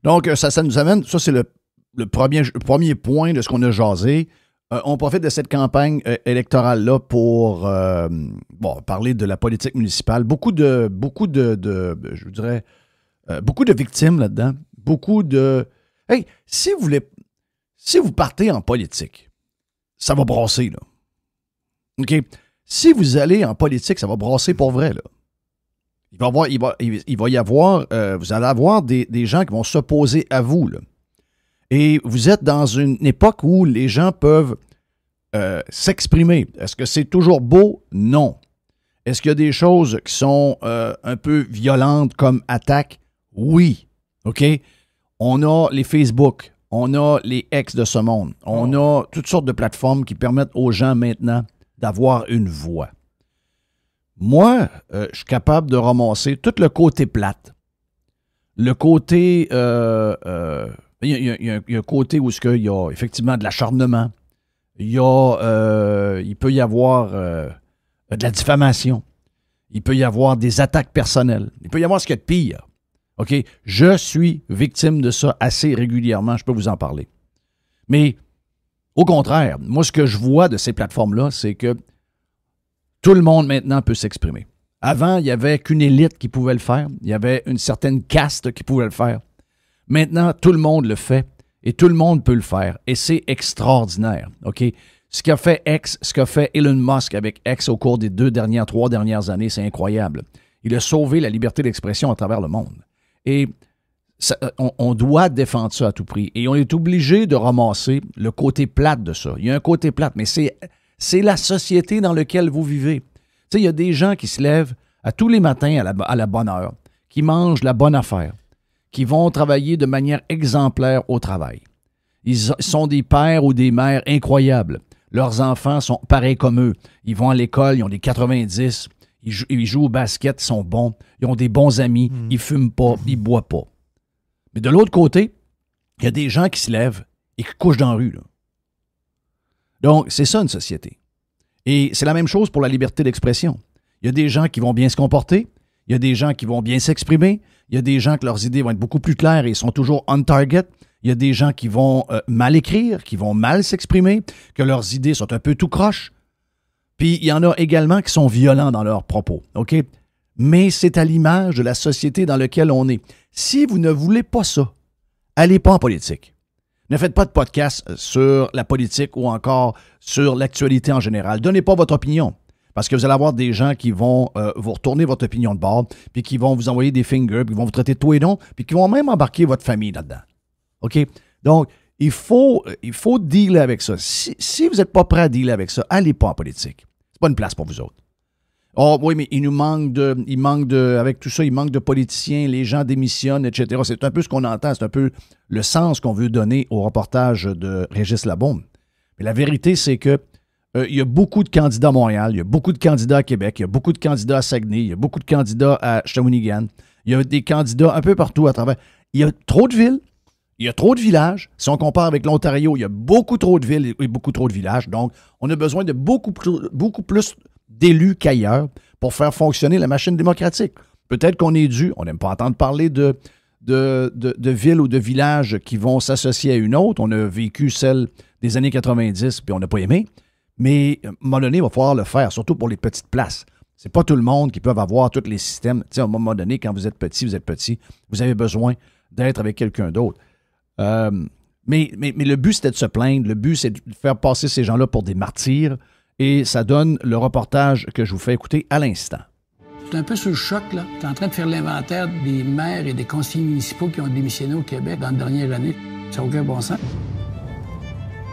Donc, ça nous amène, ça c'est le premier point de ce qu'on a jasé. On profite de cette campagne électorale-là pour parler de la politique municipale. Beaucoup de victimes là-dedans. Beaucoup de... Hey, si vous partez en politique, ça va brasser, là. OK? Si vous allez en politique, ça va brasser pour vrai, là. Il va y avoir... vous allez avoir des gens qui vont s'opposer à vous, là. Et vous êtes dans une époque où les gens peuvent s'exprimer. Est-ce que c'est toujours beau? Non. Est-ce qu'il y a des choses qui sont un peu violentes comme attaque? Oui. OK? On a les Facebook, on a les X de ce monde, on a toutes sortes de plateformes qui permettent aux gens maintenant d'avoir une voix. Moi, je suis capable de ramasser tout le côté plate. Le côté... il y a un côté où il y a effectivement de l'acharnement. Il peut y avoir de la diffamation. Il peut y avoir des attaques personnelles. Il peut y avoir ce qu'il y a de pire. OK? Je suis victime de ça assez régulièrement. Je peux vous en parler. Mais au contraire, moi, ce que je vois de ces plateformes-là, c'est que tout le monde maintenant peut s'exprimer. Avant, il n'y avait qu'une élite qui pouvait le faire. Il y avait une certaine caste qui pouvait le faire. Maintenant, tout le monde le fait et tout le monde peut le faire. Et c'est extraordinaire. OK? Ce qu'a fait X, ce qu'a fait Elon Musk avec X au cours des 3 dernières années, c'est incroyable. Il a sauvé la liberté d'expression à travers le monde. Et ça, on doit défendre ça à tout prix. Et on est obligé de ramasser le côté plate de ça. Il y a un côté plate, mais c'est la société dans laquelle vous vivez. Tu sais, il y a des gens qui se lèvent à tous les matins à la bonne heure, qui mangent la bonne affaire, qui vont travailler de manière exemplaire au travail. Ils sont des pères ou des mères incroyables. Leurs enfants sont pareils comme eux. Ils vont à l'école, ils ont des 90, ils jouent au basket, ils sont bons, ils ont des bons amis, ils fument pas, ils boivent pas. Mais de l'autre côté, il y a des gens qui se lèvent et qui couchent dans la rue. Là. Donc, c'est ça une société. Et c'est la même chose pour la liberté d'expression. Il y a des gens qui vont bien se comporter, il y a des gens qui vont bien s'exprimer, il y a des gens que leurs idées vont être beaucoup plus claires et ils sont toujours on target. Il y a des gens qui vont mal écrire, qui vont mal s'exprimer, que leurs idées sont un peu tout croche. Puis il y en a également qui sont violents dans leurs propos, OK? Mais c'est à l'image de la société dans laquelle on est. Si vous ne voulez pas ça, allez pas en politique. Ne faites pas de podcast sur la politique ou encore sur l'actualité en général. Donnez pas votre opinion. Parce que vous allez avoir des gens qui vont vous retourner votre opinion de bord, puis qui vont vous envoyer des fingers, puis qui vont vous traiter de tout et non, puis qui vont même embarquer votre famille là-dedans. OK? Donc, il faut dealer avec ça. Si vous n'êtes pas prêt à dealer avec ça, allez pas en politique. C'est pas une place pour vous autres. Oh oui, mais avec tout ça, il manque de politiciens, les gens démissionnent, etc. C'est un peu ce qu'on entend, c'est un peu le sens qu'on veut donner au reportage de Régis Labaume. Mais la vérité, c'est que il y a beaucoup de candidats à Montréal, il y a beaucoup de candidats à Québec, il y a beaucoup de candidats à Saguenay, il y a beaucoup de candidats à Shawinigan, il y a des candidats un peu partout à travers. Il y a trop de villes. Il y a trop de villages. Si on compare avec l'Ontario, il y a beaucoup trop de villes et beaucoup trop de villages. Donc, on a besoin de beaucoup plus d'élus qu'ailleurs pour faire fonctionner la machine démocratique. Peut-être qu'on est dû, on n'aime pas entendre parler de villes ou de villages qui vont s'associer à une autre. On a vécu celle des années 90 puis on n'a pas aimé. Mais à un moment donné, il va falloir le faire, surtout pour les petites places. C'est pas tout le monde qui peut avoir tous les systèmes. Tu sais, à un moment donné, quand vous êtes petit, vous avez besoin d'être avec quelqu'un d'autre. Mais le but, c'était de se plaindre. Le but, c'est de faire passer ces gens-là pour des martyrs. Et ça donne le reportage que je vous fais écouter à l'instant. Je suis un peu sous le choc, là. Tu es en train de faire l'inventaire des maires et des conseillers municipaux qui ont démissionné au Québec dans la dernière année. Ça n'a aucun bon sens.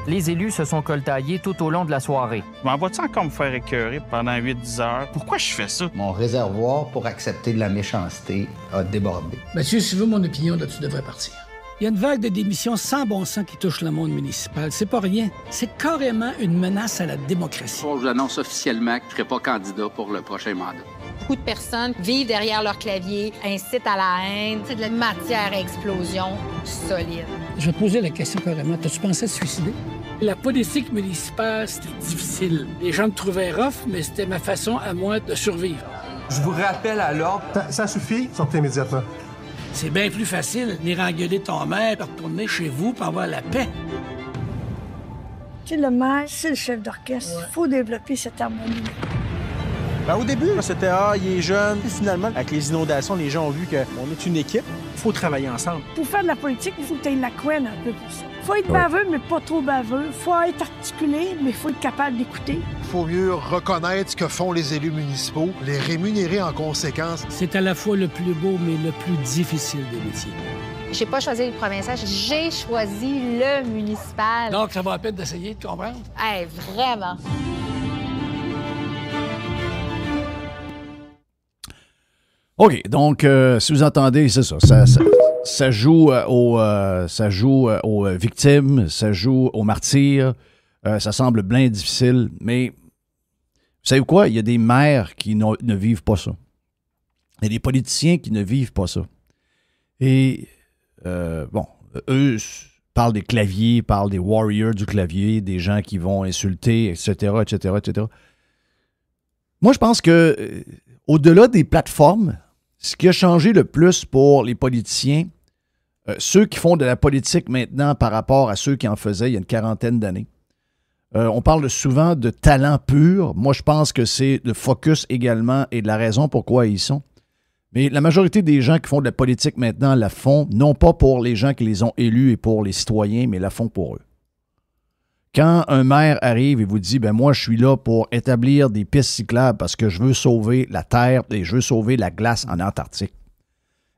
Les élus se sont coltaillés tout au long de la soirée. M'en vas-tu encore me faire écœurer pendant 8-10 heures? Pourquoi je fais ça? Mon réservoir pour accepter de la méchanceté a débordé. Mathieu, si tu veux mon opinion, là, tu devrais partir. Il y a une vague de démissions sans bon sens qui touche le monde municipal. C'est pas rien. C'est carrément une menace à la démocratie. Je vous annonce officiellement que je ne serai pas candidat pour le prochain mandat. Beaucoup de personnes vivent derrière leur clavier, incitent à la haine. C'est de la matière à explosion solide. Je vais te poser la question carrément. T'as-tu pensé à te suicider? La politique municipale, c'était difficile. Les gens me trouvaient rough, mais c'était ma façon à moi de survivre. Je vous rappelle à l'ordre. Ça suffit? Sortez immédiatement. C'est bien plus facile venir engueuler ton maire et retourner chez vous pour avoir la paix. Tu sais, le maire, c'est le chef d'orchestre. Il faut développer cette harmonie. Au début, c'était il est jeune. Puis finalement, avec les inondations, les gens ont vu qu'on est une équipe. Il faut travailler ensemble. Pour faire de la politique, il faut que tu aies la couenne un peu pour ça. Il faut être baveux, mais pas trop baveux. Il faut être articulé, mais il faut être capable d'écouter. Il faut mieux reconnaître ce que font les élus municipaux, les rémunérer en conséquence. C'est à la fois le plus beau, mais le plus difficile des métiers. J'ai pas choisi le provincial, j'ai choisi le municipal. Donc, ça vaut la peine d'essayer de comprendre? Hey, vraiment. OK, donc, si vous entendez, c'est ça. Ça joue aux victimes, ça joue aux martyrs. Ça semble bien difficile, mais vous savez quoi? Il y a des maires qui ne vivent pas ça. Il y a des politiciens qui ne vivent pas ça. Et, eux parlent des claviers, parlent des warriors du clavier, des gens qui vont insulter, etc., etc., etc. Moi, je pense que, au-delà des plateformes, ce qui a changé le plus pour les politiciens, ceux qui font de la politique maintenant par rapport à ceux qui en faisaient il y a une quarantaine d'années, on parle souvent de talent pur. Moi, je pense que c'est le focus également et de la raison pourquoi ils sont. Mais la majorité des gens qui font de la politique maintenant la font, non pas pour les gens qui les ont élus et pour les citoyens, mais la font pour eux. Quand un maire arrive et vous dit « ben moi, je suis là pour établir des pistes cyclables parce que je veux sauver la Terre et je veux sauver la glace en Antarctique »,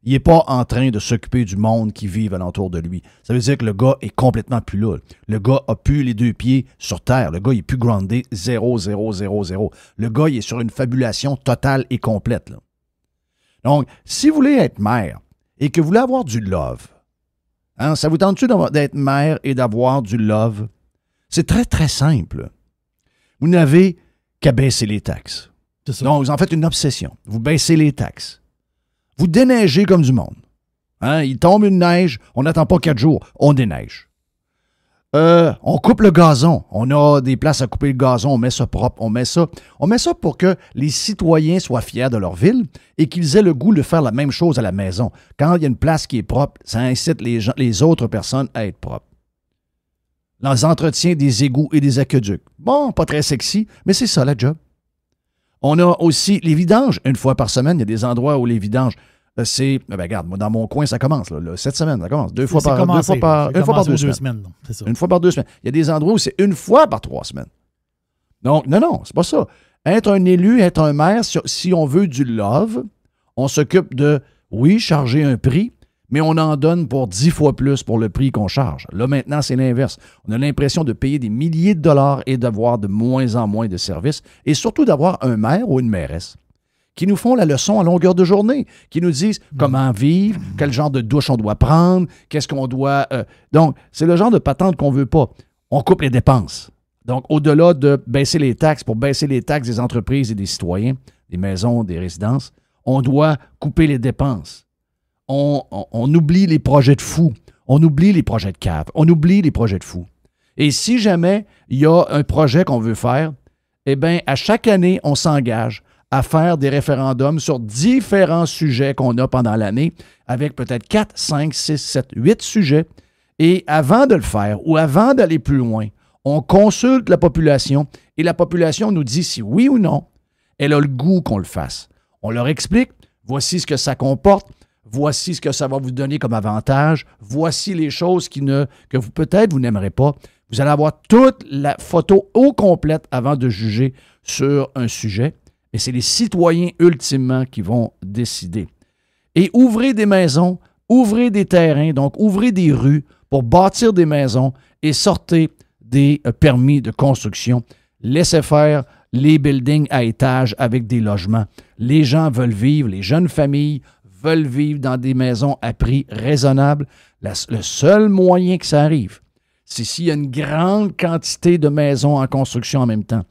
il n'est pas en train de s'occuper du monde qui vit alentour de lui. Ça veut dire que le gars est complètement plus là. Le gars a plus les deux pieds sur terre. Le gars, il est plus groundé 0, 0, 0, 0. Le gars, il est sur une fabulation totale et complète, là. Donc, si vous voulez être maire et que vous voulez avoir du love, hein, ça vous tente-tu d'être maire et d'avoir du love? C'est très, très simple. Vous n'avez qu'à baisser les taxes. Donc, vous en faites une obsession. Vous baissez les taxes. Vous déneigez comme du monde. Hein? Il tombe une neige, on n'attend pas 4 jours, on déneige. On coupe le gazon. On a des places à couper le gazon, on met ça propre, on met ça pour que les citoyens soient fiers de leur ville et qu'ils aient le goût de faire la même chose à la maison. Quand il y a une place qui est propre, ça incite les autres personnes à être propres. Les entretiens des égouts et des aqueducs. Bon, pas très sexy, mais c'est ça la job. On a aussi les vidanges. Une fois par semaine, il y a des endroits où les vidanges, regarde, moi, dans mon coin, ça commence. Là, cette semaine, ça commence. Une fois par 2 semaines. Une fois par 2 semaines. Il y a des endroits où c'est une fois par 3 semaines. Donc, non, c'est pas ça. Être un élu, être un maire, si on veut du love, on s'occupe de, oui, charger un prix, mais on en donne pour 10 fois plus pour le prix qu'on charge. Là, maintenant, c'est l'inverse. On a l'impression de payer des milliers de dollars et d'avoir de moins en moins de services, et surtout d'avoir un maire ou une mairesse qui nous font la leçon à longueur de journée, qui nous disent comment vivre, quel genre de douche on doit prendre, qu'est-ce qu'on doit... Donc, c'est le genre de patente qu'on ne veut pas. On coupe les dépenses. Donc, au-delà de baisser les taxes, pour baisser les taxes des entreprises et des citoyens, des maisons, des résidences, on doit couper les dépenses. On oublie les projets de fous. On oublie les projets de cave. On oublie les projets de fous. Et si jamais il y a un projet qu'on veut faire, eh bien, à chaque année, on s'engage à faire des référendums sur différents sujets qu'on a pendant l'année, avec peut-être 4, 5, 6, 7, 8 sujets. Et avant de le faire ou avant d'aller plus loin, on consulte la population et la population nous dit si oui ou non, elle a le goût qu'on le fasse. On leur explique, voici ce que ça comporte, voici ce que ça va vous donner comme avantage, voici les choses que vous peut-être vous n'aimerez pas. Vous allez avoir toute la photo au complète avant de juger sur un sujet. Et c'est les citoyens, ultimement, qui vont décider. Et ouvrez des maisons, ouvrez des terrains, donc ouvrez des rues pour bâtir des maisons et sortez des permis de construction. Laissez faire les buildings à étage avec des logements. Les gens veulent vivre, les jeunes familles veulent vivre dans des maisons à prix raisonnable. Le seul moyen que ça arrive, c'est s'il y a une grande quantité de maisons en construction en même temps.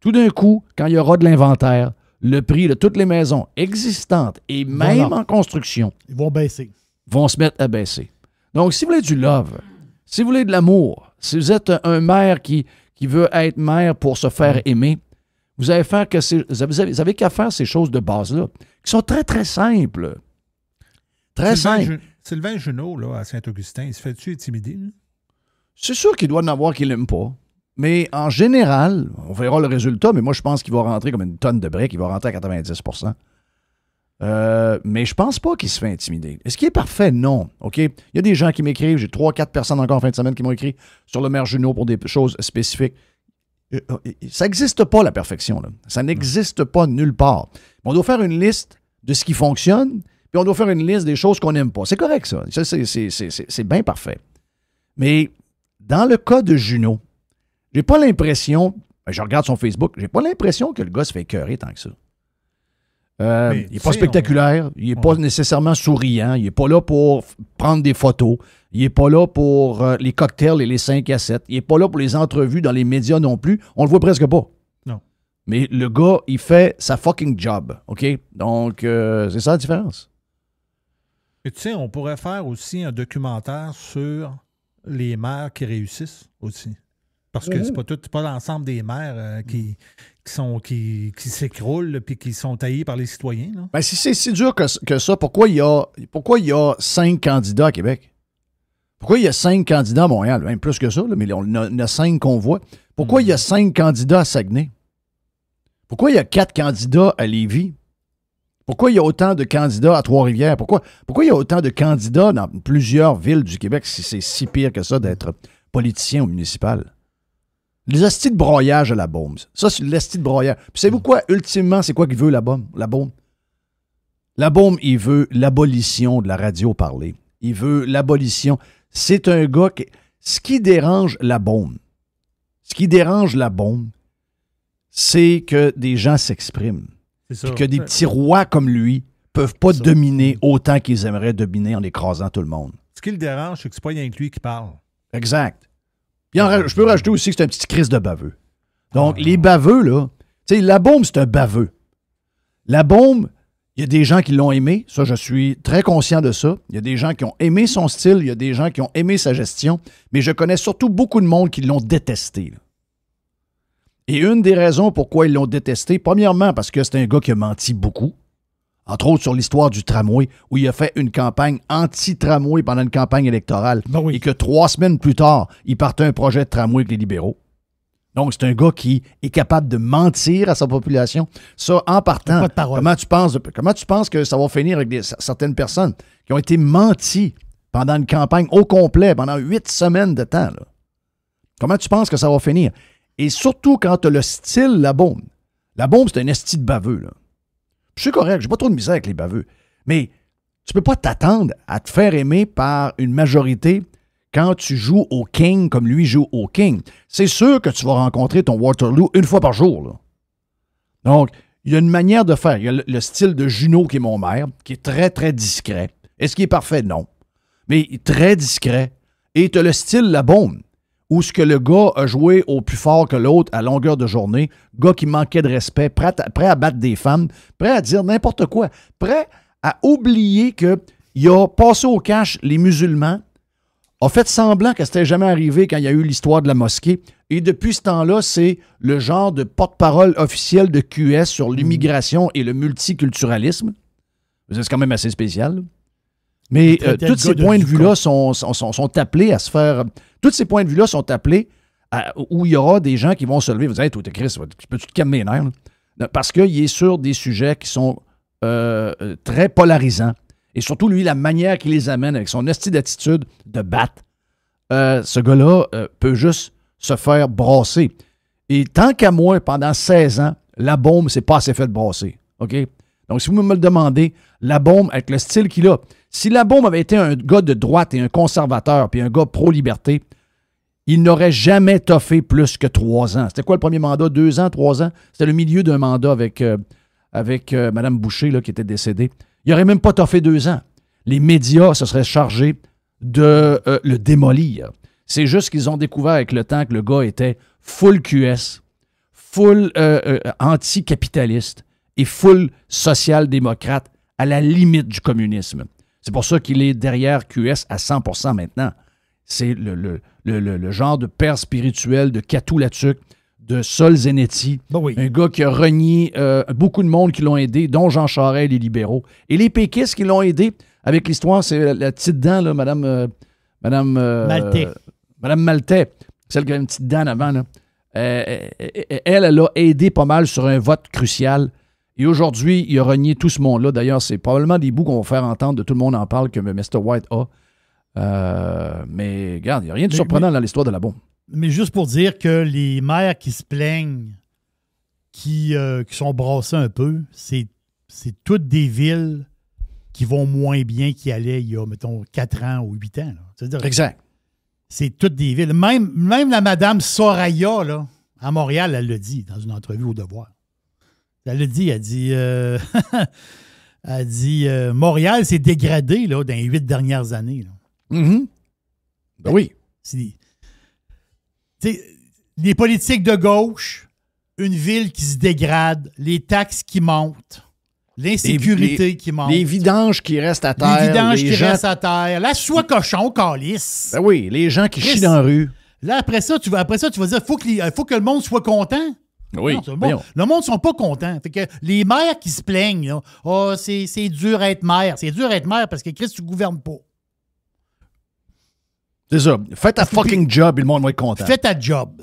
Tout d'un coup, quand il y aura de l'inventaire, le prix de toutes les maisons existantes et même en construction vont se mettre à baisser. Donc, si vous voulez du love, si vous voulez de l'amour, si vous êtes un maire qui veut être maire pour se faire aimer, vous avez qu'à faire ces choses de base-là, qui sont très, très simples. Très simples. Sylvain Junot, là, à Saint-Augustin, il se fait-tu intimider? Lui? C'est sûr qu'il doit en avoir qui ne l'aiment pas. Mais en général, on verra le résultat, mais moi, je pense qu'il va rentrer comme une tonne de briques. Il va rentrer à 90%. Mais je pense pas qu'il se fait intimider. Est-ce qu'il est parfait? Non. OK? Il y a des gens qui m'écrivent. J'ai 3-4 personnes encore en fin de semaine qui m'ont écrit sur le maire Junot pour des choses spécifiques. Ça n'existe pas, la perfection. Là. Ça n'existe pas nulle part. On doit faire une liste de ce qui fonctionne, puis puis on doit faire une liste des choses qu'on n'aime pas. C'est correct, ça. Ça c'est bien parfait. Mais dans le cas de Juno, j'ai pas l'impression, je regarde son Facebook, j'ai pas l'impression que le gars se fait écœurer tant que ça. Il n'est pas spectaculaire, il n'est pas nécessairement souriant, il n'est pas là pour prendre des photos, il n'est pas là pour les cocktails et les 5 à 7, il n'est pas là pour les entrevues dans les médias non plus, on le voit presque pas. Non. Mais le gars, il fait sa fucking job, OK? Donc, c'est ça la différence. Et tu sais, on pourrait faire aussi un documentaire sur les maires qui réussissent aussi. Parce que c'est pas l'ensemble des maires qui s'écroulent et qui sont taillés par les citoyens. Là. Ben, si c'est si dur que ça, pourquoi il y a 5 candidats à Québec? Pourquoi il y a 5 candidats à Montréal? Même plus que ça, là, mais on a 5 qu'on voit. Pourquoi il y a 5 candidats à Saguenay? Pourquoi il y a 4 candidats à Lévis? Pourquoi il y a autant de candidats à Trois-Rivières? Pourquoi il y a autant de candidats dans plusieurs villes du Québec si c'est si pire que ça d'être politicien au municipal? Les hosties de broyage à la Beaume. Ça, c'est l'hostie de broyage. Puis savez-vous quoi? Ultimement, c'est quoi qu'il veut, la Beaume? La Beaume, il veut l'abolition de la radio parlée. Il veut l'abolition. C'est un gars qui... Ce qui dérange la Beaume, c'est que des gens s'expriment. Et que des petits rois comme lui peuvent pas dominer autant qu'ils aimeraient dominer en écrasant tout le monde. Ce qui le dérange, c'est que c'est pas rien que lui qui parle. Exact. Puis je peux rajouter aussi que c'est un petit crise de baveux. Donc, les baveux, là, tu sais, la Beaume, c'est un baveux. La Beaume, il y a des gens qui l'ont aimé. Ça, je suis très conscient de ça. Il y a des gens qui ont aimé son style. Il y a des gens qui ont aimé sa gestion. Mais je connais surtout beaucoup de monde qui l'ont détesté. Là. Et une des raisons pourquoi ils l'ont détesté, premièrement, parce que c'est un gars qui a menti beaucoup. Entre autres sur l'histoire du tramway, où il a fait une campagne anti-tramway pendant une campagne électorale. Ben oui. Et que 3 semaines plus tard, il partait un projet de tramway avec les libéraux. Donc, c'est un gars qui est capable de mentir à sa population. Ça, en partant, comment tu penses que ça va finir avec certaines personnes qui ont été menties pendant une campagne au complet, pendant 8 semaines de temps? Là? Comment tu penses que ça va finir? Et surtout quand tu as le style La Beaume. La Beaume, c'est un esti de baveux, là. Je suis correct, j'ai pas trop de misère avec les baveux. Mais tu peux pas t'attendre à te faire aimer par une majorité quand tu joues au King comme lui joue au King. C'est sûr que tu vas rencontrer ton Waterloo une fois par jour, là. Donc, il y a une manière de faire. Il y a le style de Juno, qui est mon maire, qui est très, très discret. Est-ce qu'il est parfait? Non. Mais très discret. Et tu as le style La Beaume, où ce que le gars a joué au plus fort que l'autre à longueur de journée, gars qui manquait de respect, prêt à battre des femmes, prêt à dire n'importe quoi, prêt à oublier qu'il a passé au cash les musulmans, a fait semblant que c'était jamais arrivé quand il y a eu l'histoire de la mosquée, et depuis ce temps-là, c'est le genre de porte-parole officiel de QS sur l'immigration et le multiculturalisme. C'est quand même assez spécial, là. Mais tous ces points de vue-là sont appelés à se faire... Tous ces points de vue-là sont appelés où il y aura des gens qui vont se lever. Vous allez, toi, Chris, peux-tu te calmer les nerfs? Là? Parce qu'il est sur des sujets qui sont très polarisants. Et surtout, lui, la manière qu'il les amène avec son esti d'attitude de battre, ce gars-là peut juste se faire brasser. Et tant qu'à moi, pendant 16 ans, La Beaume, c'est pas assez fait de brasser. OK? Donc, si vous me le demandez, La Beaume, avec le style qu'il a, si La Beaume avait été un gars de droite et un conservateur, puis un gars pro-liberté, il n'aurait jamais toffé plus que 3 ans. C'était quoi le premier mandat? 2 ans, 3 ans? C'était le milieu d'un mandat avec Mme Boucher, là, qui était décédée. Il n'aurait même pas toffé 2 ans. Les médias se seraient chargés de le démolir. C'est juste qu'ils ont découvert avec le temps que le gars était full QS, full anticapitaliste et full social-démocrate à la limite du communisme. C'est pour ça qu'il est derrière QS à 100% maintenant. C'est le genre de père spirituel de Catou Latuc, de Sol Zanetti, un gars qui a renié beaucoup de monde qui l'ont aidé, dont Jean Charest et les libéraux. Et les péquistes qui l'ont aidé, avec l'histoire, c'est la petite dent, là, Madame Maltais. Madame Maltais, celle qui a une petite dent avant. Là. Elle a aidé pas mal sur un vote crucial. Et aujourd'hui, il a renié tout ce monde-là. D'ailleurs, c'est probablement des bouts qu'on va faire entendre de Tout le monde en parle que Mr. White a. Mais regarde, il n'y a rien de surprenant dans l'histoire de La Beaume. Mais juste pour dire que les maires qui se plaignent, qui sont brassés un peu, c'est toutes des villes qui vont moins bien qu'ils allaient il y a, mettons, 4 ans ou 8 ans. Là. C'est-à-dire, exact. C'est toutes des villes. Même la madame Soraya, là, à Montréal, elle l'a dit dans une entrevue au Devoir. Elle l'a dit, elle dit Montréal s'est dégradé là, dans les 8 dernières années. Là. Mm-hmm. Ben oui. Les politiques de gauche, une ville qui se dégrade, les taxes qui montent, l'insécurité qui monte. Les vidanges qui restent à terre. Les vidanges qui restent à terre. La soie cochon, calice. Ben oui, les gens qui chient dans la rue. Là, après ça, tu vas dire il faut que le monde soit content. Oui. Non, le monde ne sont pas contents. Fait que les maires qui se plaignent, là, c'est dur à être maire. C'est dur à être maire parce que Christ, tu ne gouvernes pas. C'est ça. Fais ta fucking job et le monde va être content. Fais ta job.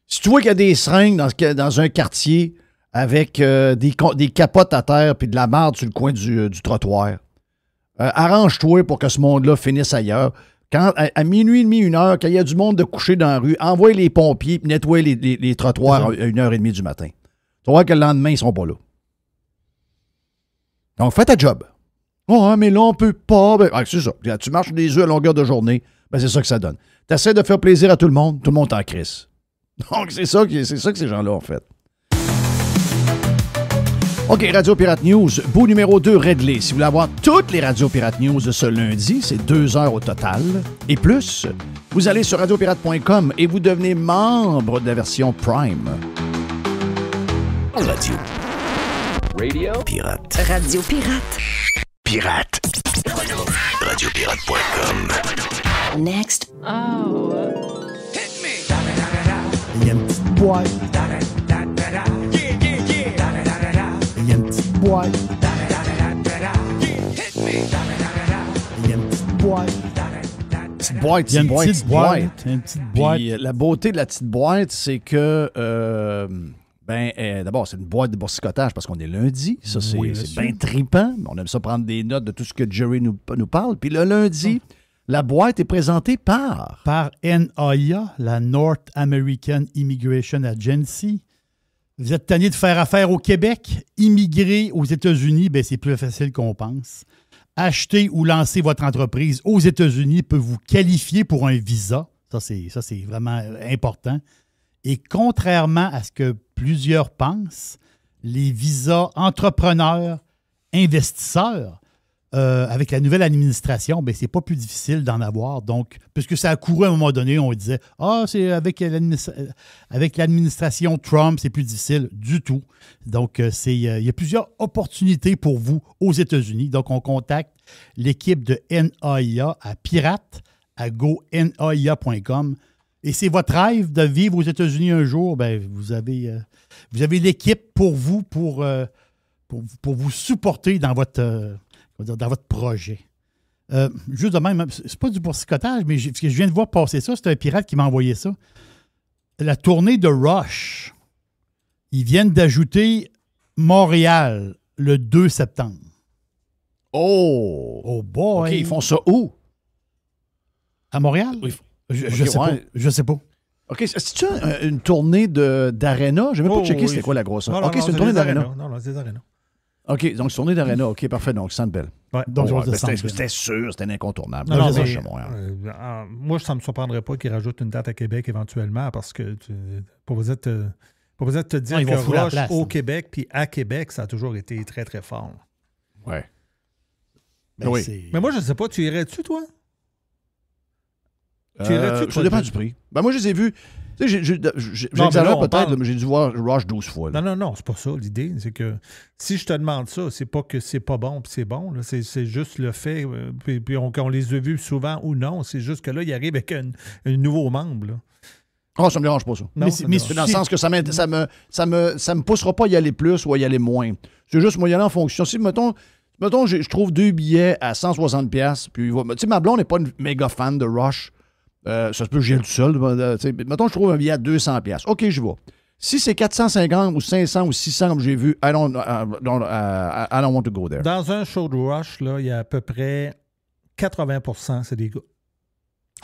Si tu vois qu'il y a des seringues dans un quartier avec des capotes à terre puis de la marde sur le coin du trottoir, arrange-toi pour que ce monde-là finisse ailleurs. Quand, à minuit et demi, 1h, quand il y a du monde de coucher dans la rue, envoie les pompiers et nettoie les trottoirs à 1h30 du matin. Tu vas voir que le lendemain, ils ne seront pas là. Donc, fais ta job. Oh, mais là, on peut pas. C'est ça. Tu marches des œufs à longueur de journée, c'est ça que ça donne. Tu essaies de faire plaisir à tout le monde t'en crisse. Donc, c'est ça que ces gens-là ont fait. OK, Radio Pirate News, bout numéro 2 réglé. Si vous voulez avoir toutes les Radio Pirate News de ce lundi, c'est 2 heures au total. Et plus, vous allez sur radiopirate.com et vous devenez membre de la version Prime. Radio Pirate. Radio Pirate. Pirate. Radiopirate.com. Next. Oh. Il y a une petite boîte. Il y a une petite boîte. Il y a une petite boîte. Petite boîte, il y a une petite boîte. Une petite boîte. Puis, la beauté de la petite boîte, c'est que d'abord, c'est une boîte de boursicotage parce qu'on est lundi. Ça, c'est bien trippant. On aime ça prendre des notes de tout ce que Jerry nous parle. Puis le lundi, la boîte est présentée par NAIA, la North American Immigration Agency. Vous êtes tanné de faire affaire au Québec? Immigrer aux États-Unis, c'est plus facile qu'on pense. Acheter ou lancer votre entreprise aux États-Unis peut vous qualifier pour un visa. Ça, c'est vraiment important. Et contrairement à ce que plusieurs pensent, les visas entrepreneurs, investisseurs, avec la nouvelle administration, c'est pas plus difficile d'en avoir. Donc, puisque ça a couru à un moment donné, on disait c'est avec l'administration Trump, c'est plus difficile du tout. Donc, il y a plusieurs opportunités pour vous aux États-Unis. Donc, on contacte l'équipe de NAIA à pirate à gonaia.com. Et c'est votre rêve de vivre aux États-Unis un jour, vous avez l'équipe pour vous, pour vous supporter dans votre projet. Juste de même, c'est pas du boursicotage, mais je viens de voir passer ça. C'est un pirate qui m'a envoyé ça. La tournée de Rush, ils viennent d'ajouter Montréal le 2 septembre. Oh boy! OK, ils font ça où? À Montréal? Oui. Je sais pas. OK, c'est-tu une tournée d'Arena? Je n'ai même pas checké c'était quoi la grosse. Non, OK, c'est une tournée d'Arena. Non, c'est des Arena. OK, donc c'est une tournée d'Arena. OK, parfait. Donc, Sandbell. Ouais, c'était sûr, c'était incontournable. Moi, ça ne me surprendrait pas qu'ils rajoutent une date à Québec éventuellement parce que pour vous être te dire que Rush au Québec puis à Québec, ça a toujours été très, très fort. Ouais. Mais moi, je ne sais pas, tu irais-tu, toi? Ça dépend du prix. Moi, je les ai vus. J'exagère peut-être, mais j'ai dû voir Rush 12 fois. Là. Non, c'est pas ça. L'idée, c'est que si je te demande ça, c'est pas que c'est pas bon puis c'est bon. Là. C'est juste le fait, puis on les a vus souvent ou non. C'est juste que là, il arrive avec un nouveau membre. Là. Ça me dérange pas, ça. Non, mais c'est dans le sens que ça me poussera pas à y aller plus ou à y aller moins. C'est juste, moi, y aller en fonction. Si, mettons je trouve 2 billets à 160$, puis tu sais, ma blonde n'est pas une méga fan de Rush. Ça se peut que j'y aille tout seul. Mettons, je trouve un billet à 200$. OK, je vais. Si c'est 450 ou 500 ou 600, comme j'ai vu, I don't want to go there. Dans un show de Rush, là, il y a à peu près 80%, c'est des gars.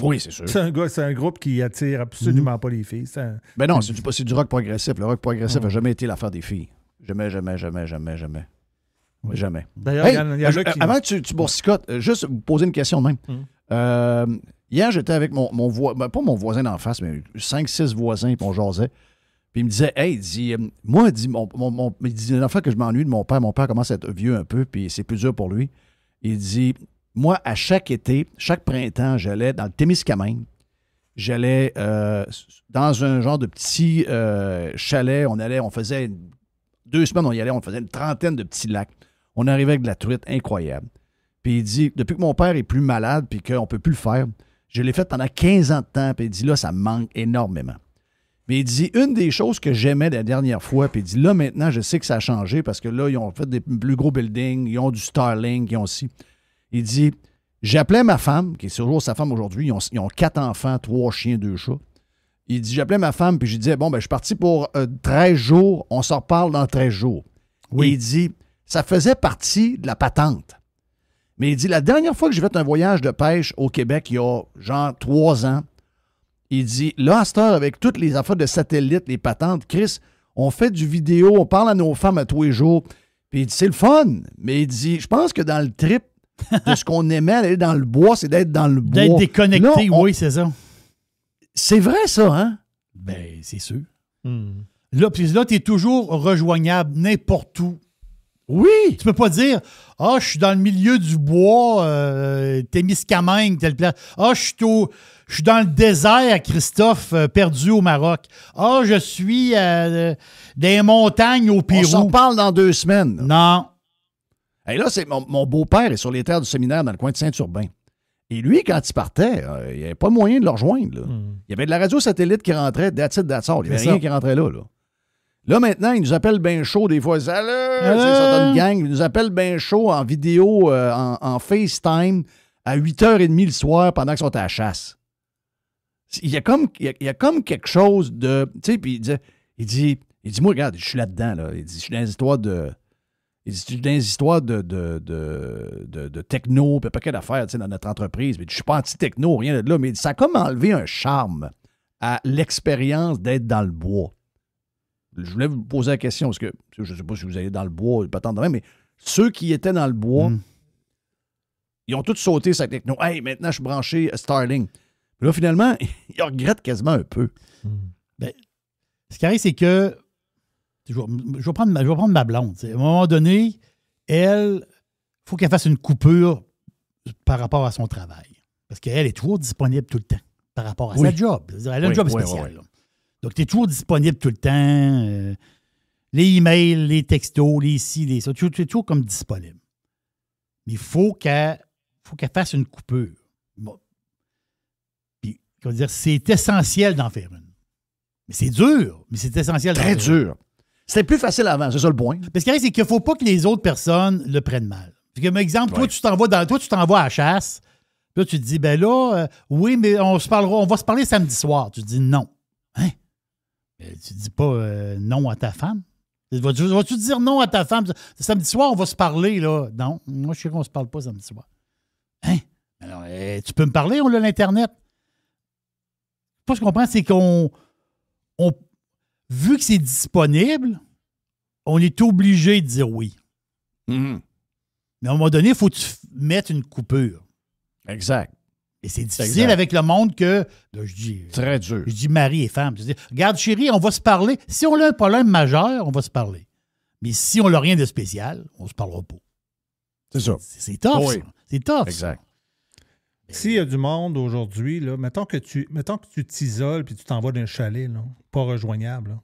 Oui, c'est sûr. C'est un groupe qui attire absolument pas les filles. Non, c'est du rock progressif. Le rock progressif n'a jamais été l'affaire des filles. Jamais. Oui. Jamais. D'ailleurs, hey, y en a qui... Avant que tu boursicotes, juste vous poser une question de même. Hier, j'étais avec mon voisin, pas mon voisin d'en face, mais 5-6 voisins, puis on jasait. Puis il me disait, hey, il dit, moi, il dit, une fois que je m'ennuie de mon père commence à être vieux un peu, puis c'est plus dur pour lui. Il dit, moi, à chaque été, chaque printemps, j'allais dans le Témiscamingue. J'allais dans un genre de petit chalet. On faisait 2 semaines, on y allait, on faisait une trentaine de petits lacs. On arrivait avec de la truite incroyable. Puis il dit, depuis que mon père est plus malade puis qu'on ne peut plus le faire, je l'ai fait pendant 15 ans de temps. Puis il dit, là, ça me manque énormément. Mais il dit, une des choses que j'aimais la dernière fois, puis il dit, là, maintenant, je sais que ça a changé parce que là, ils ont fait des plus gros buildings, ils ont du Starlink, ils ont aussi. Il dit, j'appelais ma femme, qui est toujours sa femme aujourd'hui, ils ont 4 enfants, 3 chiens, 2 chats. Il dit, j'appelais ma femme, puis je lui disais, bon, ben, je suis parti pour 13 jours, on s'en reparle dans 13 jours. Oui. Et il dit, ça faisait partie de la patente. Mais il dit, la dernière fois que j'ai fait un voyage de pêche au Québec, il y a genre 3 ans, il dit, là, à cette heure, avec toutes les affaires de satellites, les patentes, Chris, on fait du vidéo, on parle à nos femmes à tous les jours. Puis il dit, c'est le fun. Mais il dit, je pense que dans le trip de ce qu'on aimait aller dans le bois, c'est d'être dans le bois. D'être déconnecté, là, oui, c'est ça. C'est vrai, ça, hein? Ben, c'est sûr. Là, puis là, tu es toujours rejoignable n'importe où. Oui! Tu peux pas dire, je suis dans le milieu du bois, Témiscamingue, telle place. Je suis dans le désert, Christophe, perdu au Maroc. Je suis dans les montagnes au Pérou. On s'en parle dans 2 semaines. Non. Et là, c'est mon beau-père est sur les terres du séminaire dans le coin de Saint-Urbain. Et lui, quand il partait, il n'y avait pas moyen de le rejoindre. Là. Il y avait de la radio satellite qui rentrait, that's it, that's all. Il n'y avait rien qui rentrait là. Là, maintenant, il nous appelle bien chaud des fois. C'est une gang. Il nous appelle bien chaud en vidéo, en FaceTime, à 8h30 le soir pendant qu'ils sont à la chasse. Il y a comme quelque chose de... Tu sais, puis il dit, moi, regarde, je suis là-dedans. Là. Il dit, je suis dans les histoires de... Il dit, je suis dans les histoires de techno, puis un paquet d'affaires, tu sais, dans notre entreprise. Mais je suis pas anti-techno, rien de là. Mais ça a comme enlevé un charme à l'expérience d'être dans le bois. Je voulais vous poser la question, parce que je ne sais pas si vous allez dans le bois, pas tant de même, mais ceux qui étaient dans le bois, ils ont tous sauté sa techno. Hey, maintenant, je suis branché Starlink. Puis là, finalement, ils regrettent quasiment un peu. Ben, ce qui arrive, c'est que je vais prendre ma blonde. T'sais. À un moment donné, elle, il faut qu'elle fasse une coupure par rapport à son travail. Parce qu'elle est toujours disponible tout le temps par rapport à sa job. Elle a un job spécial. Oui. Donc, tu es toujours disponible tout le temps. Les emails, les textos, les ci, les ça. Tu es toujours comme disponible. Mais il faut qu'elle fasse une coupure. Bon. Puis, comment dire, c'est essentiel d'en faire une. Mais c'est dur, mais c'est essentiel d'en faire une. Très dur. C'était plus facile avant, c'est ça le point. Parce que c'est qu'il ne faut pas que les autres personnes le prennent mal. Par exemple, toi, tu t'envoies à la chasse. Là, tu te dis, ben là, oui, mais on va se parler samedi soir. Tu te dis non. Hein? Tu ne dis pas non à ta femme. Vas-tu dire non à ta femme? Samedi soir, on va se parler, là. Non, moi, je sais qu'on ne se parle pas samedi soir. Hein? Alors, tu peux me parler, on a l'Internet. Ce que je comprends, c'est vu que c'est disponible, on est obligé de dire oui. Mais à un moment donné, il faut que tu mettes une coupure. Exact. Et c'est difficile avec le monde que... Là, je dis, très dur. Je dis mari et femme. Je dis, regarde, chérie, on va se parler. Si on a un problème majeur, on va se parler. Mais si on n'a rien de spécial, on ne se parlera pas. C'est ça. C'est tough, ça. C'est tough, exact. S'il y a du monde aujourd'hui, là, mettons que tu t'isoles puis tu t'envoies d'un chalet, là, pas rejoignable, là.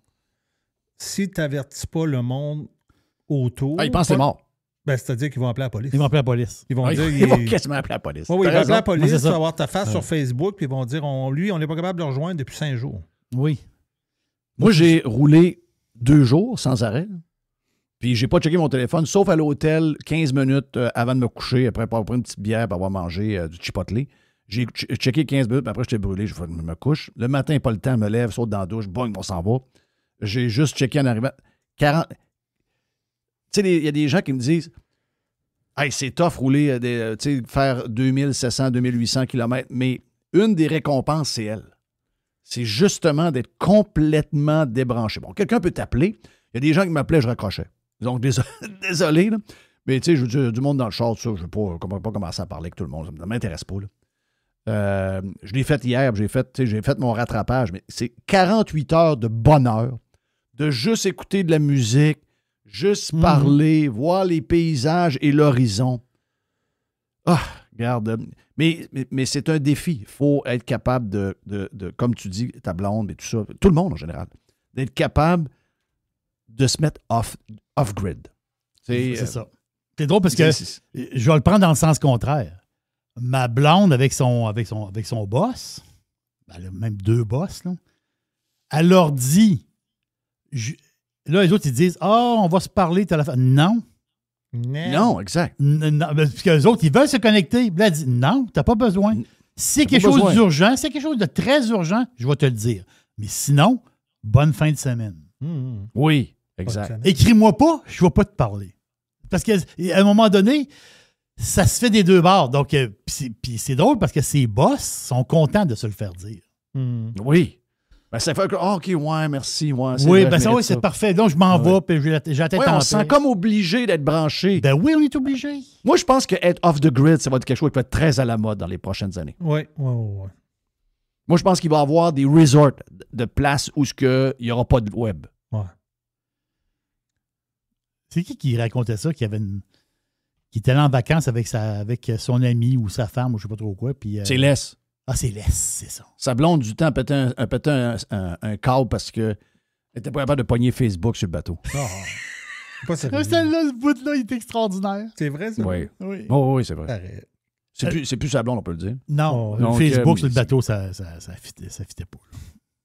Si tu n'avertis pas le monde autour... ils pensent que c'est mort. Ben, c'est-à-dire qu'ils vont appeler la police. Ils vont appeler la police. Ils vont quasiment appeler la police. Oui, ils vont appeler la police, tu vas avoir ta face sur Facebook, puis ils vont dire, on n'est pas capable de le rejoindre depuis 5 jours. Oui. Moi, j'ai roulé 2 jours sans arrêt. Puis j'ai pas checké mon téléphone, sauf à l'hôtel, 15 minutes avant de me coucher, après avoir pris une petite bière pour avoir mangé du chipotle. J'ai checké 15 minutes, puis après, j'étais brûlé, je me couche. Le matin, pas le temps, je me lève, saute dans la douche, bang, on s'en va. J'ai juste checké en arrivant. 40... Tu sais, il y a des gens qui me disent hey, c'est tough rouler, faire 2700, 2800 km, mais une des récompenses, c'est elle. C'est justement d'être complètement débranché. Bon, quelqu'un peut t'appeler. Il y a des gens qui m'appelaient, je raccrochais. Donc, désolé, là. Mais tu sais, je veux dire, du monde dans le char, ça, je ne veux pas commencer à parler avec tout le monde. Ça ne m'intéresse pas, là. Je l'ai fait hier, j'ai fait mon rattrapage, mais c'est 48 heures de bonheur, de juste écouter de la musique, juste parler, voir les paysages et l'horizon. Ah, regarde. Mais c'est un défi. Il faut être capable de, comme tu dis, ta blonde et tout ça, tout le monde en général, d'être capable de se mettre off-grid. C'est ça. C'est drôle parce que je vais le prendre dans le sens contraire. Ma blonde, avec son boss, elle a même 2 boss, là, elle leur dit, là, les autres, ils disent, on va se parler. Non. Non, exact. Non, parce que les autres, ils veulent se connecter. Là, elle dit, non, tu n'as pas besoin. Si c'est quelque chose d'urgent, si c'est quelque chose de très urgent, je vais te le dire. Mais sinon, bonne fin de semaine. Oui, exact. Écris-moi pas, je ne vais pas te parler. Parce qu'à un moment donné, ça se fait des 2 bords. Donc, puis c'est drôle parce que ses boss sont contents de se le faire dire. Oui. Ben, ça fait que, OK, ouais, merci. Ouais, oui, vrai, ça, oui, c'est parfait. Donc, je m'en vais, puis j'ai la tête en paix. On se sent comme obligé d'être branché. Ben oui, on est obligé. Moi, je pense qu'être off the grid, ça va être quelque chose qui va être très à la mode dans les prochaines années. Oui. Moi, je pense qu'il va y avoir des resorts de places où il n'y aura pas de web. Ouais. C'est qui racontait ça, qui était allé en vacances avec son ami ou sa femme, ou je ne sais pas trop quoi. C'est Les. Ah, c'est Les, c'est ça. Sa blonde, du temps, pétait un câble parce qu'elle n'était pas capable de pogner Facebook sur le bateau. Pas sérieux. Ce bout-là, il est extraordinaire. C'est vrai, ça? Oui. Oui, c'est vrai. Arrête. C'est plus sa blonde, on peut le dire. Non, donc, Facebook sur le bateau, ça fitait pas.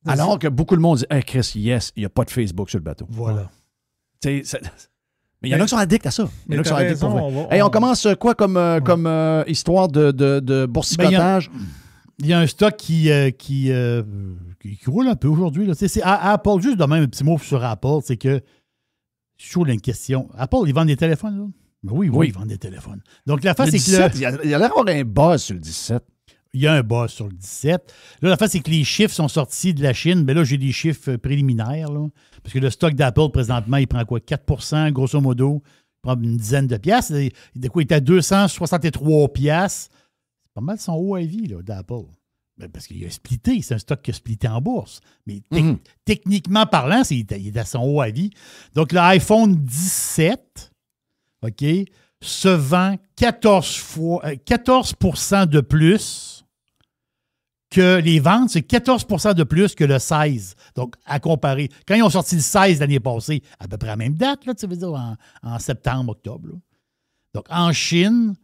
Là. Alors que beaucoup de monde dit, hey, Chris, yes, il n'y a pas de Facebook sur le bateau. Voilà. Mais il y en a qui sont addicts à ça. Il y en a qui sont addicts pour vrai. On commence quoi comme histoire de boursicotage? Il y a un stock qui roule un peu aujourd'hui. Là. C'est Apple, juste de même un petit mot sur Apple, c'est que je trouve une question. Apple, ils vendent des téléphones, là? Ben oui, ils vendent des téléphones. Donc la face, c'est que il y a l'air d'avoir un buzz sur le 17. Il y a un buzz sur le 17. Là, la face, c'est que les chiffres sont sortis de la Chine. Mais là, j'ai des chiffres préliminaires. Là, parce que le stock d'Apple, présentement, il prend quoi? 4 grosso modo. Il prend une dizaine de piastres. Il est à 263 piastres. C'est pas mal son haut à vie d'Apple. Ben, parce qu'il a splitté. C'est un stock qui a splitté en bourse. Mais techniquement parlant, il est à son haut à vie. Donc, l'iPhone 17, OK, se vend 14% de plus que les ventes, c'est 14% de plus que le 16. Donc, à comparer. Quand ils ont sorti le 16 l'année passée, à peu près à la même date, là, tu veux dire en septembre, octobre. Là. Donc, en Chine,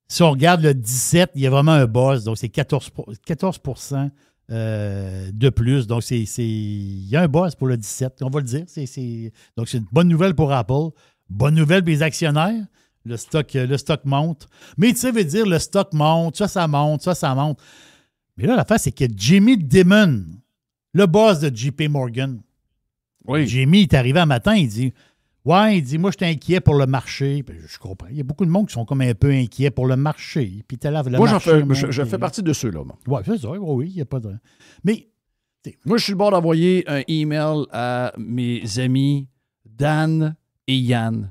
si on regarde le 17, il y a vraiment un buzz. Donc, c'est 14% de plus. Donc, il y a un buzz pour le 17, on va le dire. Donc, c'est une bonne nouvelle pour Apple. Bonne nouvelle pour les actionnaire. Le stock monte. Mais tu sais, veut dire le stock monte, ça monte. Mais là, l'affaire, c'est que Jamie Dimon, le boss de JP Morgan, Jamie est arrivé un matin, il dit, moi, je suis inquiet pour le marché. Puis, je comprends. Il y a beaucoup de monde qui sont comme un peu inquiets pour le marché. Puis, je fais partie de ceux-là. Oui, c'est ça. Oui, il n'y a pas de... Mais... Moi, je suis le bord d'envoyer un email à mes amis Dan et Yann.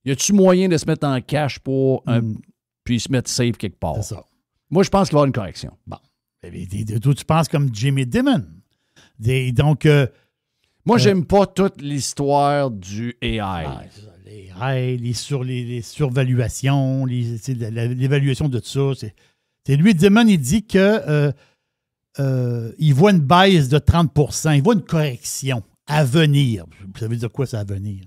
Y a-tu moyen de se mettre en cash pour puis se mettre safe quelque part? C'est ça. Moi, je pense qu'il va y avoir une correction. Bon. Toi, tu penses comme Jamie Dimon. Donc... moi, j'aime pas toute l'histoire du AI. Les AI, les survaluations, l'évaluation de tout ça. C'est lui, Dimon, il dit que il voit une baisse de 30%. Il voit une correction à venir. Ça veut dire quoi, ça à venir?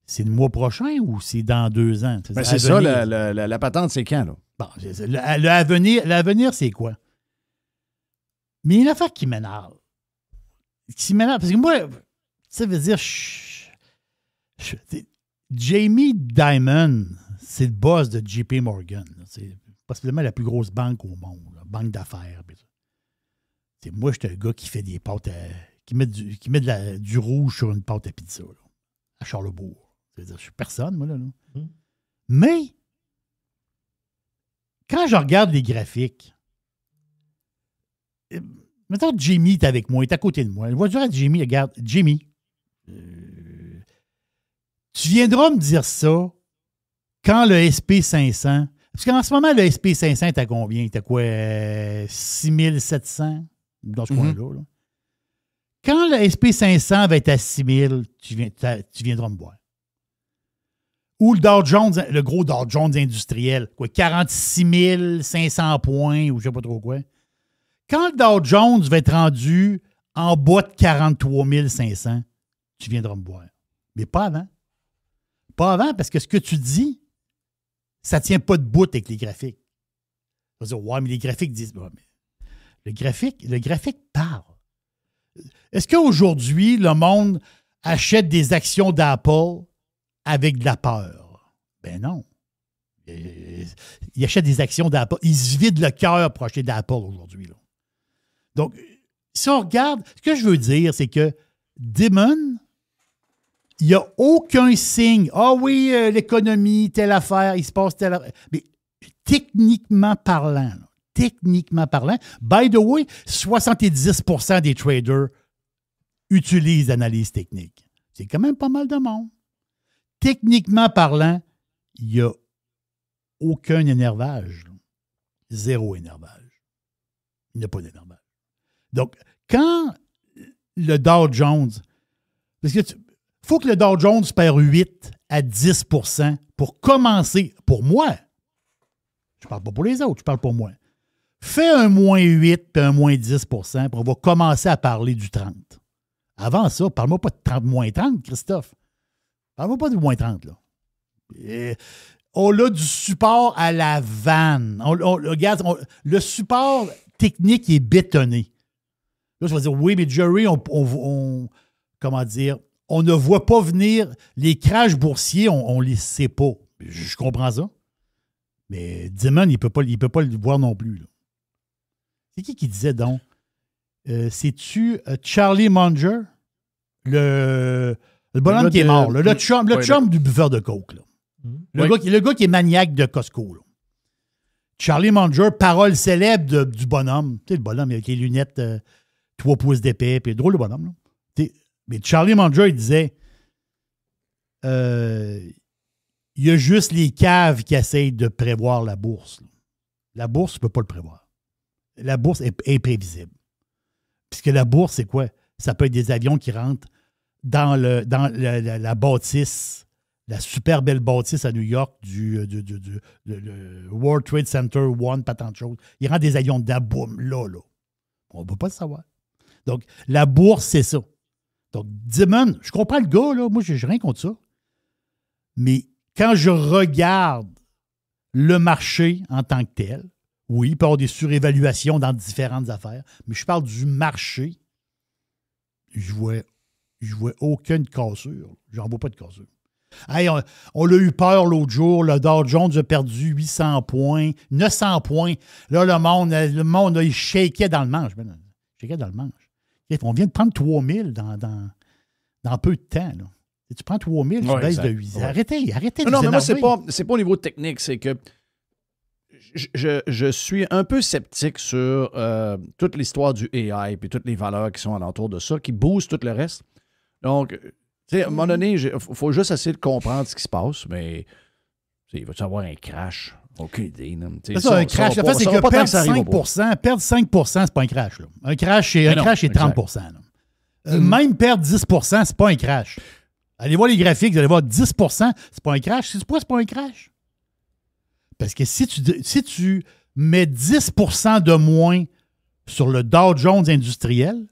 C'est le mois prochain ou c'est dans 2 ans? C'est ça, la patente, c'est quand? Là? Bon, l'avenir, c'est quoi? Mais il y a une affaire qui m'énerve. Parce que moi, ça veut dire... Jamie Dimon, c'est le boss de JP Morgan. C'est possiblement la plus grosse banque au monde. Banque d'affaires. Moi, je suis un gars qui fait des pâtes qui met du rouge sur une pâte à pizza là, à Charlesbourg. C'est-à-dire, je suis personne, moi, là. Mais, quand je regarde les graphiques, mettons que Jamie est avec moi, il est à côté de moi. Je vais dire à Jamie, regarde, Jamie, tu viendras me dire ça quand le SP500, parce qu'en ce moment, le SP500 est à combien? Il est à quoi? 6700 dans ce coin-là. Là. Quand le SP500 va être à 6000, tu viendras me voir. Ou le Dow Jones, le gros Dow Jones industriel, quoi, 46 500 points ou je ne sais pas trop quoi. Quand le Dow Jones va être rendu en bas de 43 500, tu viendras me voir. Mais pas avant. Pas avant, parce que ce que tu dis, ça ne tient pas debout avec les graphiques. Tu vas dire, ouais, mais les graphiques disent... Ouais, mais le graphique parle. Est-ce qu'aujourd'hui, le monde achète des actions d'Apple avec de la peur? Ben non. Ils achètent des actions d'Apple. Ils se vident le cœur pour acheter d'Apple aujourd'hui. Là. Donc, si on regarde, ce que je veux dire, c'est que Dimon, il n'y a aucun signe. Ah oui, l'économie, telle affaire, il se passe telle affaire. Mais techniquement parlant, by the way, 70% des traders utilisent l'analyse technique. C'est quand même pas mal de monde. Techniquement parlant, il n'y a aucun énervage. Là. Zéro énervage. Il n'y a pas d'énervage. Donc, quand le Dow Jones... Parce que faut que le Dow Jones perd 8 à 10% pour commencer. Pour moi. Je ne parle pas pour les autres, je parle pour moi. Fais un moins 8 et un moins 10%, puis on va commencer à parler du 30. Avant ça, parle-moi pas de moins 30, Christophe. Parle-moi pas de moins 30, là. On a du support à la vanne. Regarde, le support technique est bétonné. Là, je vais dire, oui, mais Jerry, comment dire, on ne voit pas venir les crashs boursiers, on ne les sait pas. Je comprends ça. Mais Dimon, il ne peut pas le voir non plus. Là. C'est qui disait donc? C'est-tu Charlie Munger? Le bonhomme qui est mort. Là, le chum du buveur de coke. Là. Le gars qui est maniaque de Costco. Là. Charlie Munger, parole célèbre du bonhomme. Tu sais, le bonhomme avec les lunettes 3 pouces d'épais. Puis drôle de bonhomme. Là. Mais Charlie Munger, il disait il y a juste les caves qui essayent de prévoir la bourse. Là. La bourse, tu ne peux pas le prévoir. La bourse est imprévisible. Puisque la bourse, c'est quoi? Ça peut être des avions qui rentrent dans la bâtisse, la super belle bâtisse à New York du World Trade Center One, pas tant de choses. Ils rentrent des avions dedans, boum, là. On ne peut pas le savoir. Donc, la bourse, c'est ça. Donc, Dimon, je comprends le gars, là. Moi, je n'ai rien contre ça. Mais quand je regarde le marché en tant que tel, oui, il peut y avoir des surévaluations dans différentes affaires, mais je parle du marché, je vois aucune cassure. J'en vois pas de cassure. Hey, on l'a eu peur l'autre jour. Le Dow Jones a perdu 800 points, 900 points. Là, le monde il shakeait dans le manche. On vient de prendre 3000 dans peu de temps. Là. Et tu prends 3000, tu baisses de 8. Ouais. Arrêtez de Non, mais moi, c'est pas au niveau technique. C'est que je suis un peu sceptique sur toute l'histoire du AI et toutes les valeurs qui sont alentour de ça, qui boostent tout le reste. Donc, tu sais, à un moment donné, il faut juste essayer de comprendre ce qui se passe, mais il va y avoir un crash? Aucune idée. C'est ça, un crash. Le fait, c'est que perdre 5%, c'est pas un crash. Là. Un crash, c'est 30%. Même perdre 10%, c'est pas un crash. Allez voir les graphiques, vous allez voir 10%, c'est pas un crash. C'est pourquoi c'est pas un crash? Parce que si tu mets 10% de moins sur le Dow Jones industriel,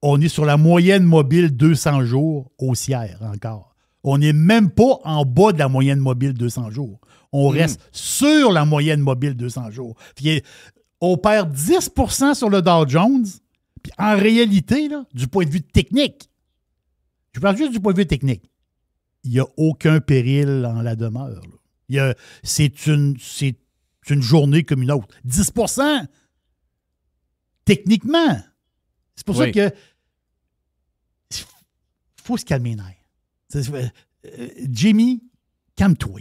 on est sur la moyenne mobile 200 jours haussière encore. On n'est même pas en bas de la moyenne mobile 200 jours. On reste sur la moyenne mobile 200 jours. Puis, on perd 10% sur le Dow Jones. Puis en réalité, là, du point de vue technique, je parle juste du point de vue technique, il n'y a aucun péril en la demeure. C'est une journée comme une autre. 10%! Techniquement! C'est pour ça que faut se calmer les nerfs. Jimmy, calme-toi.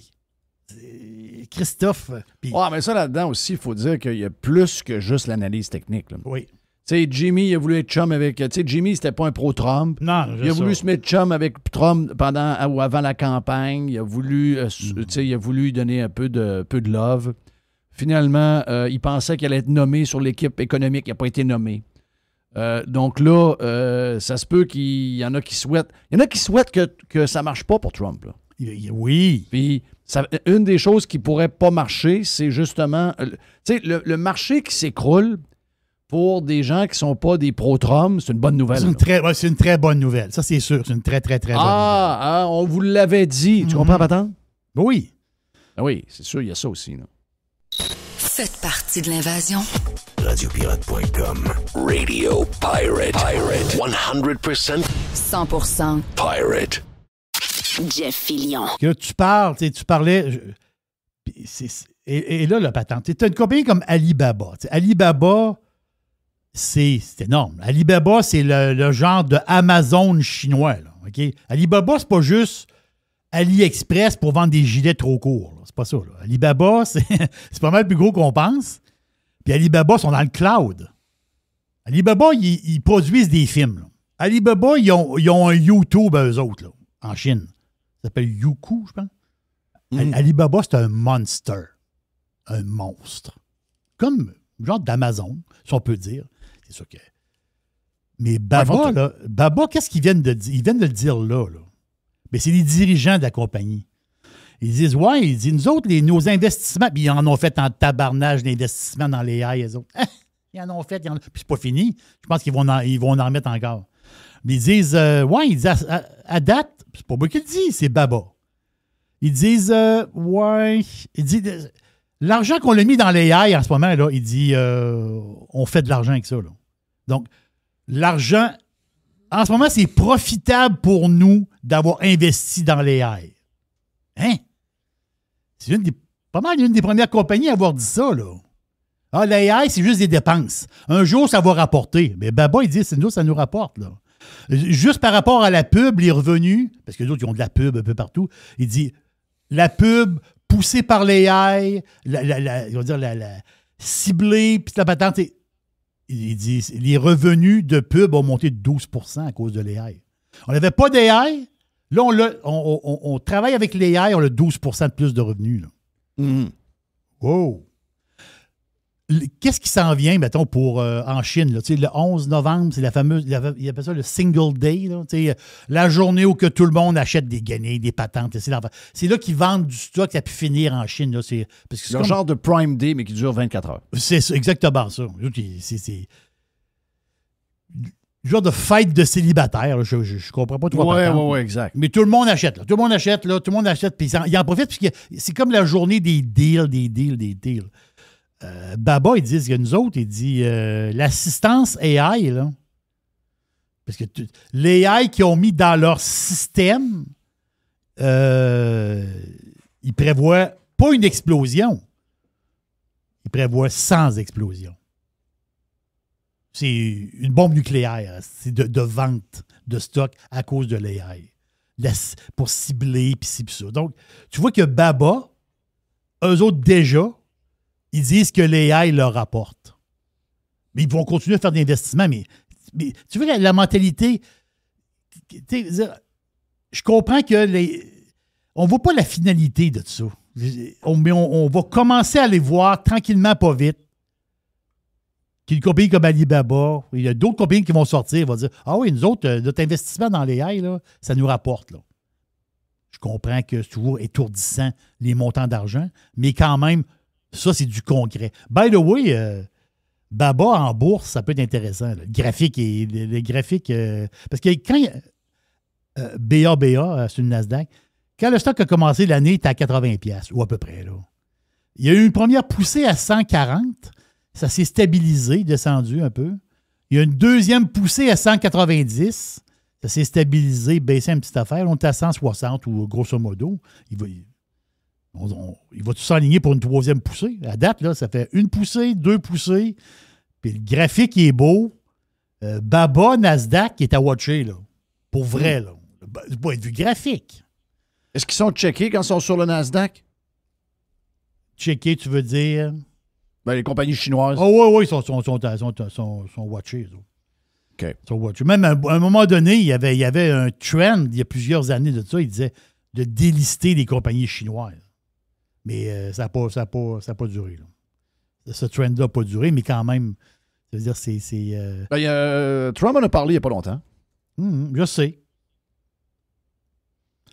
Christophe. Mais ça, là-dedans aussi, il faut dire qu'il y a plus que juste l'analyse technique. Là. Oui. Tu sais, Jimmy, il a voulu être chum avec... Tu sais, Jimmy, c'était pas un pro-Trump. Non, il a voulu se mettre chum avec Trump pendant ou avant la campagne. Il a voulu, tu sais, il a voulu lui donner un peu de love. Finalement, il pensait qu'elle allait être nommée sur l'équipe économique. Il n'a pas été nommé. Donc là, ça se peut qu'il y en a qui souhaitent... Il y en a qui souhaitent que ça ne marche pas pour Trump, là. Oui. Puis, une des choses qui pourrait pas marcher, c'est justement... tu sais, le marché qui s'écroule... Pour des gens qui ne sont pas des pro-Trump, c'est une bonne nouvelle. C'est une très bonne nouvelle. Ça, c'est sûr. C'est une très, très, très bonne nouvelle. On vous l'avait dit. Tu comprends, Patente? Oui. Oui, c'est sûr, il y a ça aussi. Là. Faites partie de l'invasion. Radiopirate.com. Radio Pirate. 100% 100% Pirate. Jeff Fillion. Là, tu parlais... Et là, la patente. Tu as une compagnie comme Alibaba. Alibaba... C'est énorme. Alibaba, c'est le genre de Amazon chinois. Là, okay? Alibaba, c'est pas juste AliExpress pour vendre des gilets trop courts. Là. C'est pas ça. Là. Alibaba, c'est pas mal plus gros qu'on pense. Puis Alibaba sont dans le cloud. Alibaba, ils produisent des films. Là. Alibaba, ils ont un YouTube, eux autres, là, en Chine. Ça s'appelle Youku, je pense. Alibaba, c'est un monster. Un monstre. Comme genre d'Amazon, si on peut dire. C'est sûr que... Mais Baba, qu'est-ce qu'ils viennent de dire? Ils viennent de le dire là. Mais c'est les dirigeants de la compagnie. Ils disent, nous autres, nos investissements, puis ils en ont fait en tabarnage d'investissements dans les AI, eux autres. Ils en ont fait, puis c'est pas fini. Je pense qu'ils vont en remettre encore. Mais ils disent, ils disent, à date, c'est pas moi qui le dis, c'est Baba. Ils disent, ils disent... L'argent qu'on a mis dans l'AI en ce moment, là, il dit on fait de l'argent avec ça. Là. Donc, l'argent, en ce moment, c'est profitable pour nous d'avoir investi dans l'AI. Hein? C'est pas mal une des premières compagnies à avoir dit ça. Là. Ah, l'AI, c'est juste des dépenses. Un jour, ça va rapporter. Mais Baba, il dit c'est nous, ça nous rapporte. Là. Juste par rapport à la pub, les revenus, parce que les autres, ils ont de la pub un peu partout, il dit la pub poussée par l'AI, ciblée, puis la patente. Il dit les revenus de pub ont monté de 12% à cause de l'AI. On n'avait pas d'AI. Là, on travaille avec l'AI, on a 12% de plus de revenus. Là. Mm-hmm. Wow! Qu'est-ce qui s'en vient, mettons, en Chine? Là, le 11 novembre, c'est la fameuse, il appelle ça le Single Day, là, la journée où que tout le monde achète des guenilles, des patentes. C'est là qu'ils vendent du stock qui a pu finir en Chine. Là, c'est un genre de Prime Day, mais qui dure 24 heures. C'est exactement ça. C'est genre de fête de célibataire. Là, je comprends pas trop. Oui, exact. Mais tout le monde achète. Là. Tout le monde achète, puis il en profite, puisque c'est comme la journée des deals. Baba, ils disent que nous autres, il dit l'assistance AI, là, parce que l'AI qu'ils ont mis dans leur système, ils prévoient pas une explosion, ils prévoient 100 explosions. C'est une bombe nucléaire, c'est de vente de stock à cause de l'AI, pour cibler, puis ci, puis ça. Donc, tu vois que Baba, eux autres déjà, ils disent que l'AI leur rapporte. Mais ils vont continuer à faire des investissements. Mais tu vois, la mentalité... Je comprends que on ne voit pas la finalité de ça. Mais on va commencer à les voir tranquillement, pas vite. Qu'une compagnie comme Alibaba, il y a d'autres compagnies qui vont sortir et vont dire « Ah oui, nous autres, notre investissement dans l'AI, là, ça nous rapporte. » Là. Je comprends que c'est toujours étourdissant les montants d'argent, mais quand même... Ça, c'est du concret. By the way, Baba en bourse, ça peut être intéressant. Là. Le graphique, parce que quand BABA sur le Nasdaq, quand le stock a commencé l'année, il était à 80$, ou à peu près. Là. Il y a eu une première poussée à 140. Ça s'est stabilisé, descendu un peu. Il y a une deuxième poussée à 190. Ça s'est stabilisé, baissé une petite affaire. On est à 160 ou grosso modo. Il va tout s'aligner pour une troisième poussée. À date, là, ça fait une poussée, deux poussées. Puis le graphique il est beau. Baba, Nasdaq, qui est à watcher, là. Pour vrai, là. Du point de vue graphique. Est-ce qu'ils sont checkés quand ils sont sur le Nasdaq? Checkés, tu veux dire? Ben, les compagnies chinoises. Oui, ils sont watchés. OK. Ils sont watchés. Même à un moment donné, il y avait un trend, il y a plusieurs années de ça, il disait de délister les compagnies chinoises. Mais ça n'a pas duré. Là. Ce trend-là n'a pas duré, mais quand même, ça veut dire c'est... Trump en a parlé il n'y a pas longtemps. Je sais.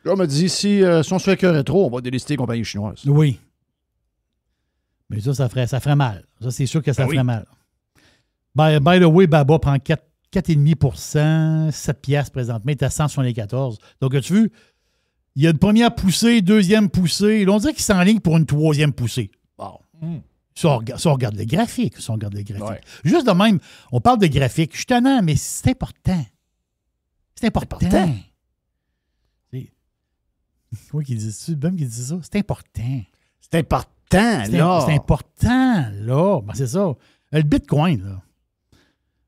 Là, on m'a dit, si on se fait écœurer trop, on va délister les compagnies chinoises. Oui. Mais ça ferait mal. Ça, c'est sûr que ça ferait mal. By the way, Baba prend 4,5 7 piastres présentement, il est à 174. Donc, as-tu vu? Il y a une première poussée, deuxième poussée. Là, on dirait qu'il s'enligne pour une troisième poussée. Bon. Si on regarde le graphique. Ouais. Juste de même, on parle de graphique. Je suis tannant, mais c'est important. C'est important. Oui, qui dit ça? Même qui dit ça. C'est important. C'est important, là. C'est important, là. Ben, c'est ça. Le Bitcoin, là.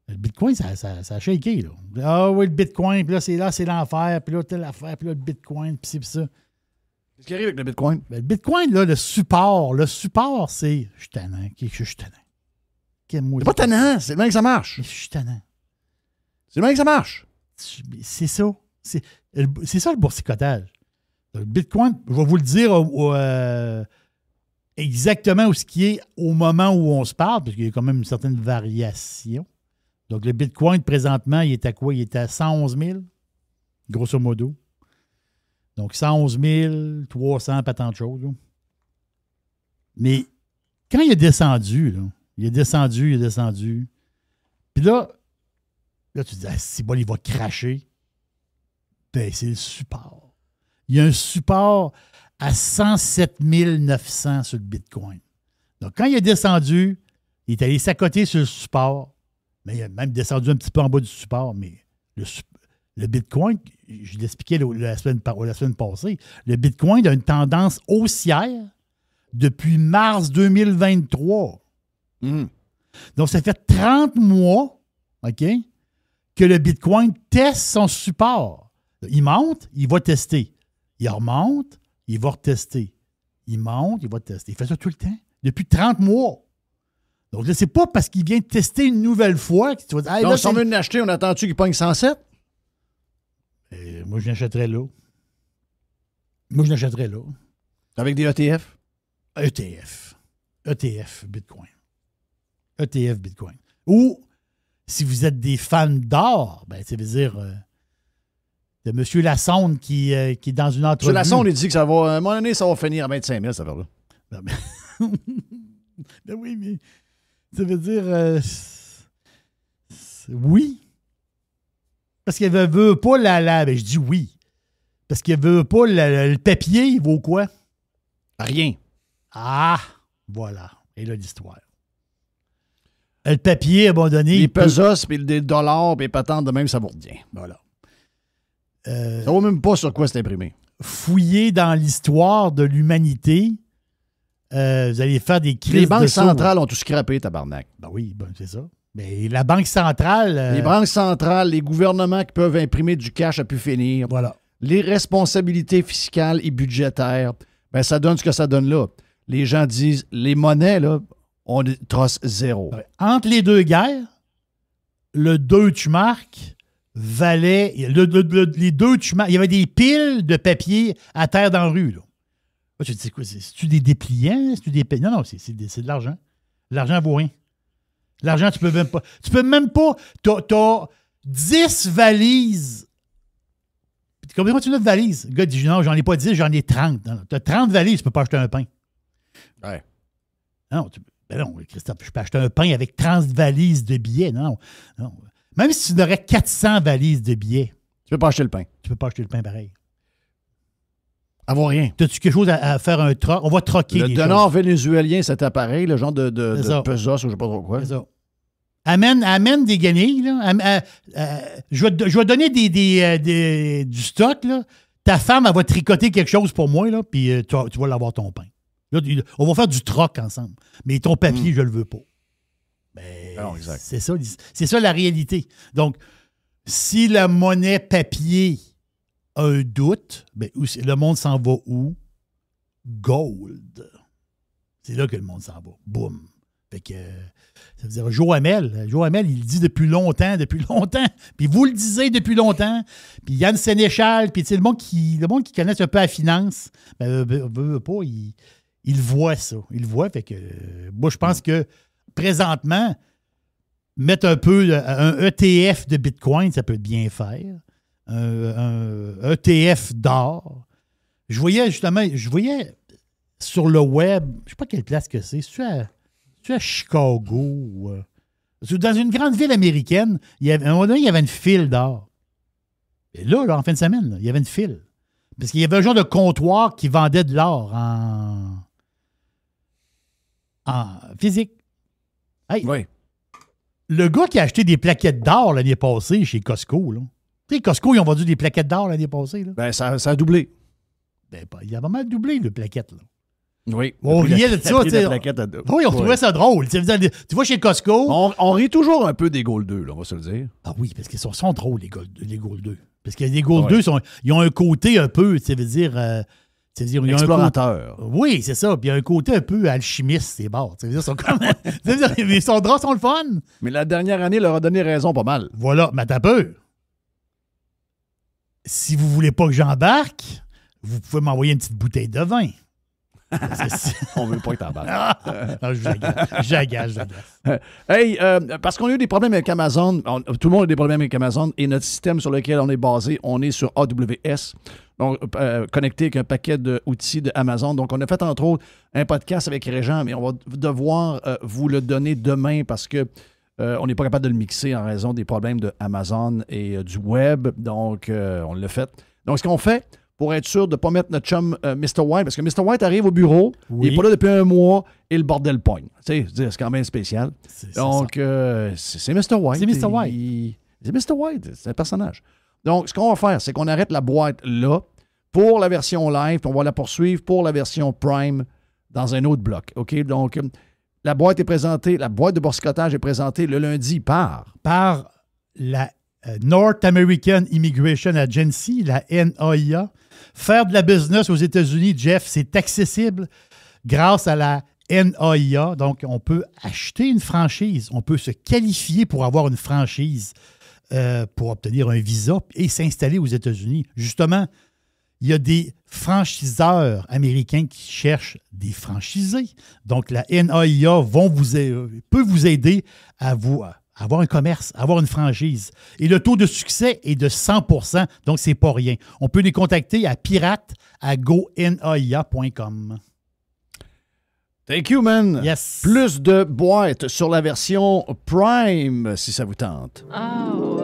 Le Bitcoin, ça a shaké, là. Ah oui, le Bitcoin, puis là, c'est l'enfer, puis là, telle affaire, puis là, le Bitcoin, puis c'est puis ça. Qu'est-ce qui arrive avec le Bitcoin? Ben, le Bitcoin, là, le support, c'est... Je suis tannant. Je suis tannant. C'est pas tannant, c'est le même que ça marche. Je suis tannant. C'est le même que ça marche. C'est ça. C'est ça, le boursicotage. Le Bitcoin, je vais vous le dire exactement où ce qui est au moment où on se parle, parce qu'il y a quand même une certaine variation. Donc, le Bitcoin, présentement, il est à quoi? Il est à 111 000, grosso modo. Donc, 111 300, pas tant de choses. Là. Mais quand il est descendu, il est descendu. Puis là, tu te dis, c'est bon, il va cracher. Ben, c'est le support. Il y a un support à 107 900 sur le Bitcoin. Donc, quand il est descendu, il est allé s'accoter sur le support, mais il a même descendu un petit peu en bas du support. Mais le Bitcoin, je l'expliquais la semaine passée, le Bitcoin a une tendance haussière depuis mars 2023. Donc, ça fait 30 mois, OK, que le Bitcoin teste son support. Il monte, il va tester. Il remonte, il va retester. Il monte, il va tester. Il fait ça tout le temps, depuis 30 mois. Donc là, c'est pas parce qu'il vient de tester une nouvelle fois que tu vas dire... Donc, si on veut l'acheter, on attend-tu qu'il pogne 107? Moi, je l'achèterais là. Avec des ETF? ETF Bitcoin. Ou, si vous êtes des fans d'or, ben, ça veut dire... de M. Lassonde qui est dans une entrevue. M. Lassonde, il dit que ça va, à un moment donné, ça va finir à 25 000, ça va là. Ben oui, mais ça veut dire... oui. Parce qu'il ne veut pas ben, je dis oui. Parce qu'il ne veut pas le papier, il vaut quoi? Rien. Ah, voilà. Et là, l'histoire. Le papier abandonné... Les pesos, puis les dollars, puis les patentes de même, ça vaut rien. Voilà. Ça ne vaut même pas sur quoi c'est imprimé. Fouiller dans l'histoire de l'humanité, vous allez faire des crises. Les banques centrales ont tout scrappé, tabarnak. Ben oui, c'est ça. Mais la banque centrale... Les banques centrales, les gouvernements qui peuvent imprimer du cash à pu finir. Voilà. Les responsabilités fiscales et budgétaires, ben ça donne ce que ça donne là. Les gens disent, les monnaies, là, on trosse zéro. Ouais. Entre les deux guerres, le Deutschmark valait... les Deutschmark, il y avait des piles de papier à terre dans la rue. Là. Là, tu te dis quoi? C'est-tu des dépliants? Non, c'est de l'argent. L'argent vaut rien. L'argent, tu peux même pas... T'as 10 valises. Combien tu as de valises? Le gars dit, non, j'en ai pas 10, j'en ai 30. Tu as 30 valises, tu peux pas acheter un pain. Ouais. Non, Christophe, je peux acheter un pain avec 30 valises de billets. Non. Même si tu aurais 400 valises de billets. Tu peux pas acheter le pain. Tu peux pas acheter le pain pareil. Avoir rien. T'as-tu quelque chose à faire un troc? On va troquer le donneur vénézuélien, cet appareil, le genre de pesos ou je sais pas trop quoi. C'est ça. Amène des guenilles. Là. Je vais donner du stock. Là. Ta femme, elle va tricoter quelque chose pour moi, là, puis tu vas l'avoir ton pain. Là, on va faire du troc ensemble. Mais ton papier, je le veux pas. Ben, non, exact. C'est ça la réalité. Donc, si la monnaie papier a un doute, ben, le monde s'en va où? Gold. C'est là que le monde s'en va. Boum. Fait que, ça veut dire Joe Hamel, il le dit depuis longtemps, puis vous le disiez depuis longtemps, puis Yann Sénéchal, puis le monde qui connaît un peu la finance, veut pas, il voit ça. Il voit, fait que moi, je pense que présentement, mettre un peu un ETF de Bitcoin, ça peut bien faire. Un ETF d'or. Je voyais sur le web, je ne sais pas quelle place que c'est, c'est à Chicago ou dans une grande ville américaine, à un moment donné, il y avait une file d'or. Et là, en fin de semaine, il y avait une file. Parce qu'il y avait un genre de comptoir qui vendait de l'or en physique. Hey, oui. Le gars qui a acheté des plaquettes d'or l'année passée chez Costco, là. Tu sais, Costco, ils ont vendu des plaquettes d'or l'année passée. Là. Ben, ça a doublé. Ben, il a vraiment doublé, le plaquette, là. Oui. On riait de ça. Oui, on trouvait ça drôle. Tu vois, chez Costco... On rit toujours un peu des Gold 2, là, on va se le dire. Ah oui, parce qu'ils sont drôles, les Gold 2. Parce que les Gold 2, ils ont un côté un peu, ça veut dire... explorateur. Oui, c'est ça. Puis il y a un côté un peu alchimiste, ces bars. Ils sont comme... Ils sont drôles, sont le fun. Mais la dernière année leur a donné raison pas mal. Voilà, mais t'as peu. Si vous voulez pas que j'embarque, vous pouvez m'envoyer une petite bouteille de vin. On veut pas que t'embarques. Non, j'agace. Hey, parce qu'on a eu des problèmes avec Amazon, tout le monde a des problèmes avec Amazon, et notre système sur lequel on est basé, on est sur AWS, donc connecté avec un paquet d'outils de Amazon. Donc, on a fait, entre autres, un podcast avec Régent, mais on va devoir vous le donner demain parce que on n'est pas capable de le mixer en raison des problèmes de Amazon et du web. Donc, on l'a fait. Donc, ce qu'on fait, pour être sûr de ne pas mettre notre chum Mr. White, parce que Mr. White arrive au bureau, il n'est pas là depuis un mois et le bordel pogne. Tu sais, c'est quand même spécial. Donc, c'est Mr. White. C'est Mr. White. C'est Mr. White, c'est un personnage. Donc, ce qu'on va faire, c'est qu'on arrête la boîte là pour la version live, puis on va la poursuivre pour la version Prime dans un autre bloc. OK? Donc, la boîte est présentée, la boîte de boursicotage est présentée le lundi par la North American Immigration Agency, la NAIA. Faire de la business aux États-Unis, Jeff, c'est accessible grâce à la NAIA. Donc, on peut acheter une franchise, on peut se qualifier pour avoir une franchise, pour obtenir un visa et s'installer aux États-Unis. Justement, il y a des franchiseurs américains qui cherchent des franchisés. Donc, la NAIA peut vous aider à avoir un commerce, avoir une franchise. Et le taux de succès est de 100%, donc c'est pas rien. On peut les contacter à pirate@gonaia.com. Thank you, man. Yes. Plus de boîtes sur la version Prime, si ça vous tente. Oh.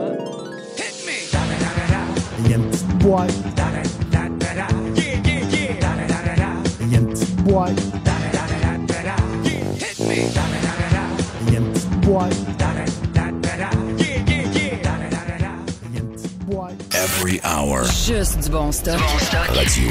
Il y a une petite boîte. Il y a une petite boîte. Il y a une petite boîte. Every hour. Juste du bon stock. Radio.